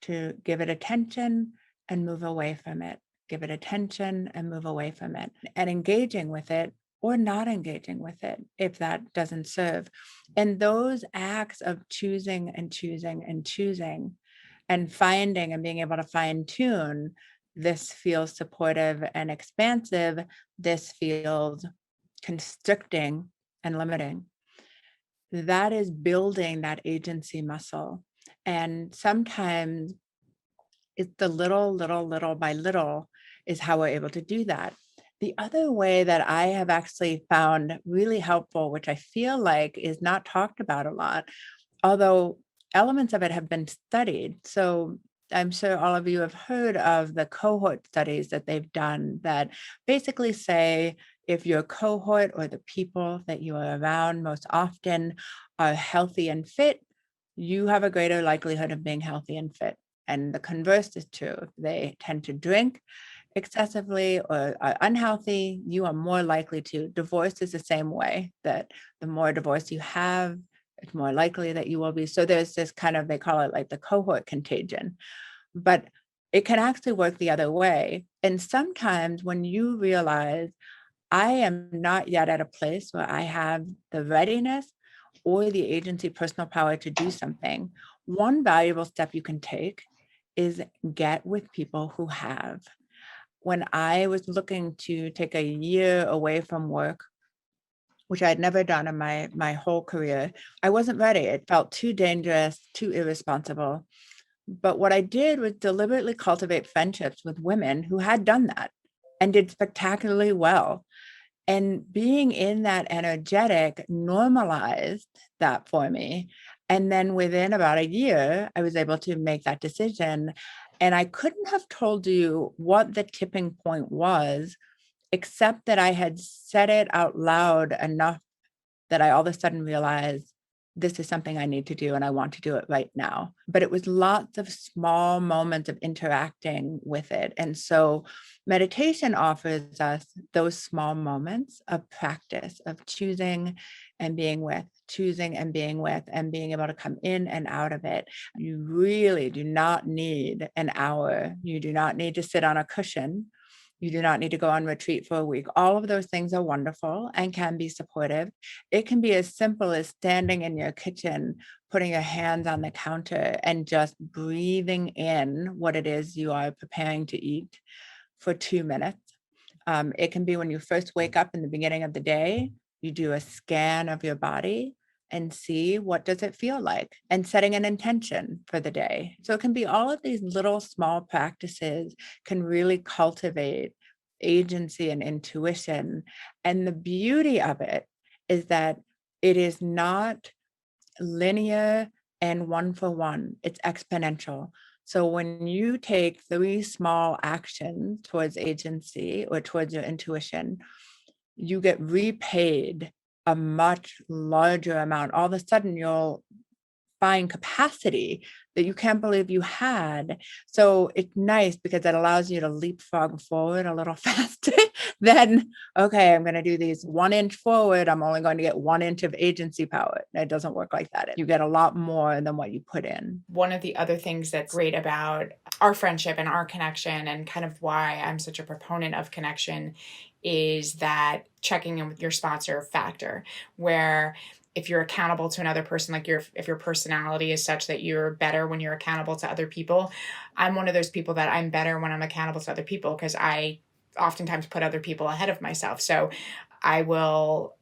to give it attention and move away from it, give it attention and move away from it, and engaging with it or not engaging with it if that doesn't serve. And those acts of choosing and choosing and choosing and finding and being able to fine tune, this feels supportive and expansive, this feels constricting and limiting. That is building that agency muscle. And sometimes it's the little by little is how we're able to do that. The other way that I have actually found really helpful, which I feel like is not talked about a lot, although elements of it have been studied. So I'm sure all of you have heard of the cohort studies that they've done that basically say if your cohort or the people that you are around most often are healthy and fit, you have a greater likelihood of being healthy and fit. And the converse is true. If they tend to drink excessively or are unhealthy, you are more likely to. Divorce is the same way, that the more divorce you have, it's more likely that you will be. So there's this kind of, they call it like the cohort contagion, but it can actually work the other way. And sometimes when you realize I am not yet at a place where I have the readiness or the agency, personal power to do something, one valuable step you can take is get with people who have. When I was looking to take a year away from work, which I had never done in my whole career, I wasn't ready. It felt too dangerous, too irresponsible. But what I did was deliberately cultivate friendships with women who had done that and did spectacularly well. And being in that energetic normalized that for me. And then within about a year, I was able to make that decision. And I couldn't have told you what the tipping point was, except that I had said it out loud enough that I all of a sudden realized this is something I need to do and I want to do it right now. But it was lots of small moments of interacting with it. And so meditation offers us those small moments of practice, of choosing and being with, choosing and being with, and being able to come in and out of it. You really do not need an hour. You do not need to sit on a cushion. You do not need to go on retreat for a week. All of those things are wonderful and can be supportive. It can be as simple as standing in your kitchen, putting your hands on the counter and just breathing in what it is you are preparing to eat for 2 minutes. It can be when you first wake up in the beginning of the day, you do a scan of your body and see what does it feel like and setting an intention for the day. So it can be all of these little small practices can really cultivate agency and intuition. And the beauty of it is that it is not linear and one for one, it's exponential. So when you take 3 small actions towards agency or towards your intuition, you get repaid a much larger amount. All of a sudden, you'll find capacity that you can't believe you had. So it's nice because it allows you to leapfrog forward a little faster than, okay, I'm going to do these 1 inch forward. I'm only going to get 1 inch of agency power. It doesn't work like that. You get a lot more than what you put in. One of the other things that's great about our friendship and our connection, and kind of why I'm such a proponent of connection, is that checking in with your sponsor factor, where if you're accountable to another person, like if your personality is such that you're better when you're accountable to other people. I'm one of those people that I'm better when I'm accountable to other people, because I oftentimes put other people ahead of myself. So I will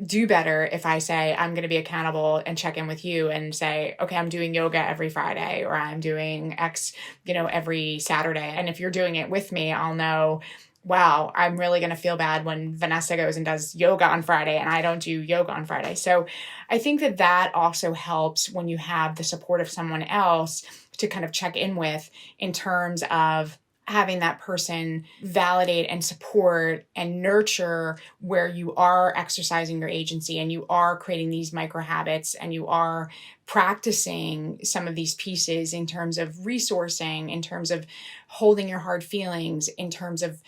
do better if I say I'm going to be accountable and check in with you and say, okay, I'm doing yoga every Friday, or I'm doing X, every Saturday. And if you're doing it with me, I'll know, wow, I'm really going to feel bad when Vanessa goes and does yoga on Friday and I don't do yoga on Friday. So I think that also helps when you have the support of someone else to kind of check in with, in terms of having that person validate and support and nurture where you are exercising your agency and you are creating these micro habits and you are practicing some of these pieces in terms of resourcing, in terms of holding your hard feelings, in terms of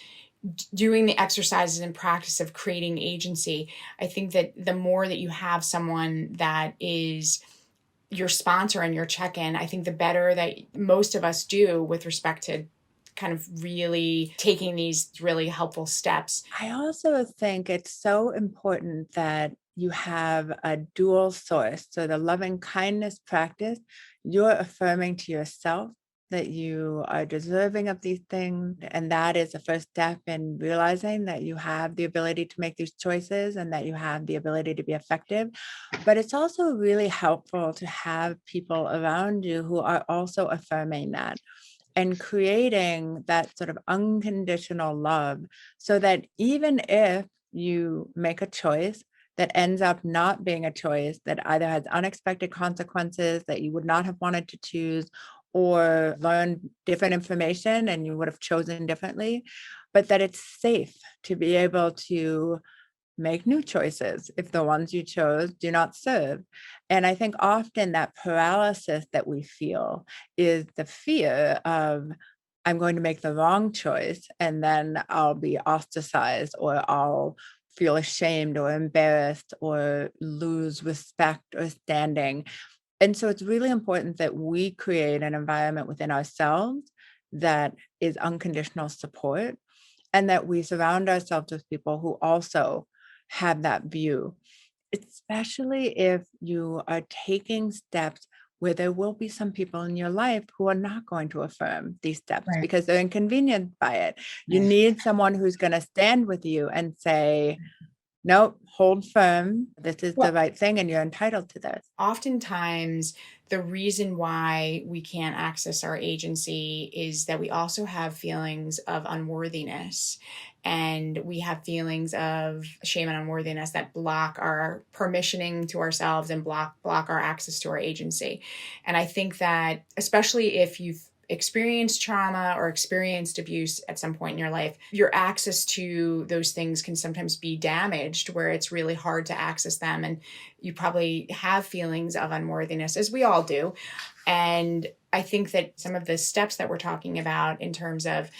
doing the exercises and practice of creating agency. I think that the more that you have someone that is your sponsor and your check-in, I think the better that most of us do with respect to kind of really taking these really helpful steps. I also think it's so important that you have a dual source. So the loving kindness practice, you're affirming to yourself that you are deserving of these things. And that is the first step in realizing that you have the ability to make these choices and that you have the ability to be effective. But it's also really helpful to have people around you who are also affirming that, and creating that sort of unconditional love, so that even if you make a choice that ends up not being a choice, that either has unexpected consequences that you would not have wanted to choose, or learn different information and you would have chosen differently, but that it's safe to be able to make new choices if the ones you chose do not serve. And I think often that paralysis that we feel is the fear of, I'm going to make the wrong choice and then I'll be ostracized, or I'll feel ashamed or embarrassed or lose respect or standing. And so it's really important that we create an environment within ourselves that is unconditional support, and that we surround ourselves with people who also have that view, especially if you are taking steps where there will be some people in your life who are not going to affirm these steps because they're inconvenienced by it. You need someone who's going to stand with you and say, nope, hold firm. This is the right thing and you're entitled to this. Oftentimes, the reason why we can't access our agency is that we also have feelings of unworthiness, and we have feelings of shame and unworthiness that block our permissioning to ourselves and block our access to our agency. And I think that, especially if you've experienced trauma or experienced abuse at some point in your life, your access to those things can sometimes be damaged, where it's really hard to access them. And you probably have feelings of unworthiness, as we all do. And I think that some of the steps that we're talking about in terms of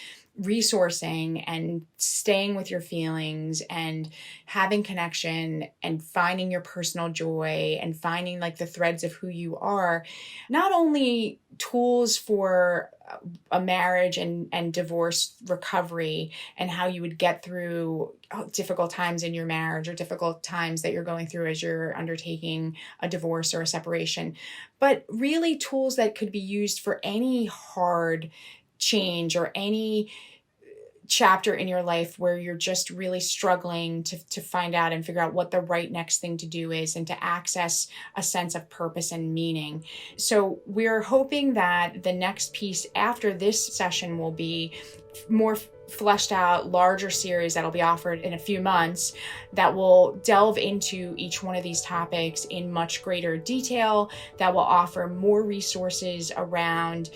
resourcing and staying with your feelings and having connection and finding your personal joy and finding like the threads of who you are, not only tools for a marriage and divorce recovery and how you would get through difficult times in your marriage or difficult times that you're going through as you're undertaking a divorce or a separation, but really tools that could be used for any hard change or any chapter in your life where you're just really struggling to find out and figure out what the right next thing to do is, and to access a sense of purpose and meaning. So we're hoping that the next piece after this session will be more fleshed out, larger series that'll be offered in a few months that will delve into each one of these topics in much greater detail, that will offer more resources around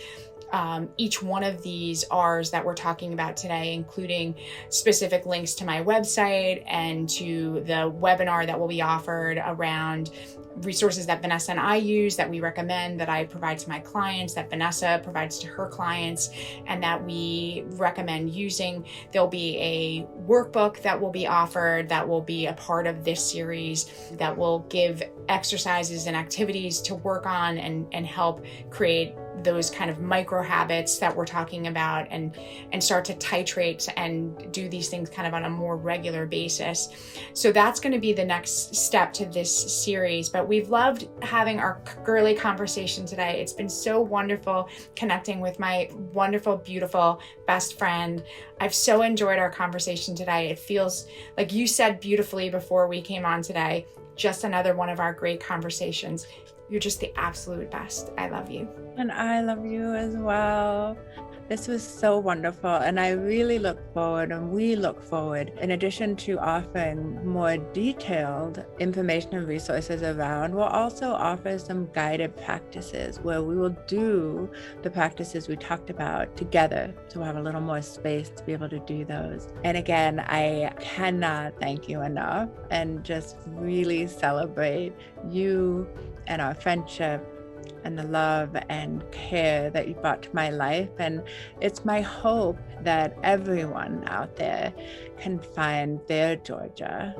each one of these R's that we're talking about today, including specific links to my website and to the webinar that will be offered around resources that Vanessa and I use, that we recommend, that I provide to my clients, that Vanessa provides to her clients, and that we recommend using. There'll be a workbook that will be offered that will be a part of this series that will give exercises and activities to work on and help create those kind of micro habits that we're talking about, and start to titrate and do these things kind of on a more regular basis. So that's going to be the next step to this series. But we've loved having our girly conversation today. It's been so wonderful connecting with my wonderful, beautiful best friend. I've so enjoyed our conversation today. It feels like you said beautifully before we came on today, just another one of our great conversations. You're just the absolute best. I love you. And I love you as well. This was so wonderful. And I really look forward, and we look forward, in addition to offering more detailed information and resources around, we'll also offer some guided practices where we will do the practices we talked about together. So we'll have a little more space to be able to do those. And again, I cannot thank you enough, and just really celebrate you and our friendship and the love and care that you brought to my life. And it's my hope that everyone out there can find their Georgia.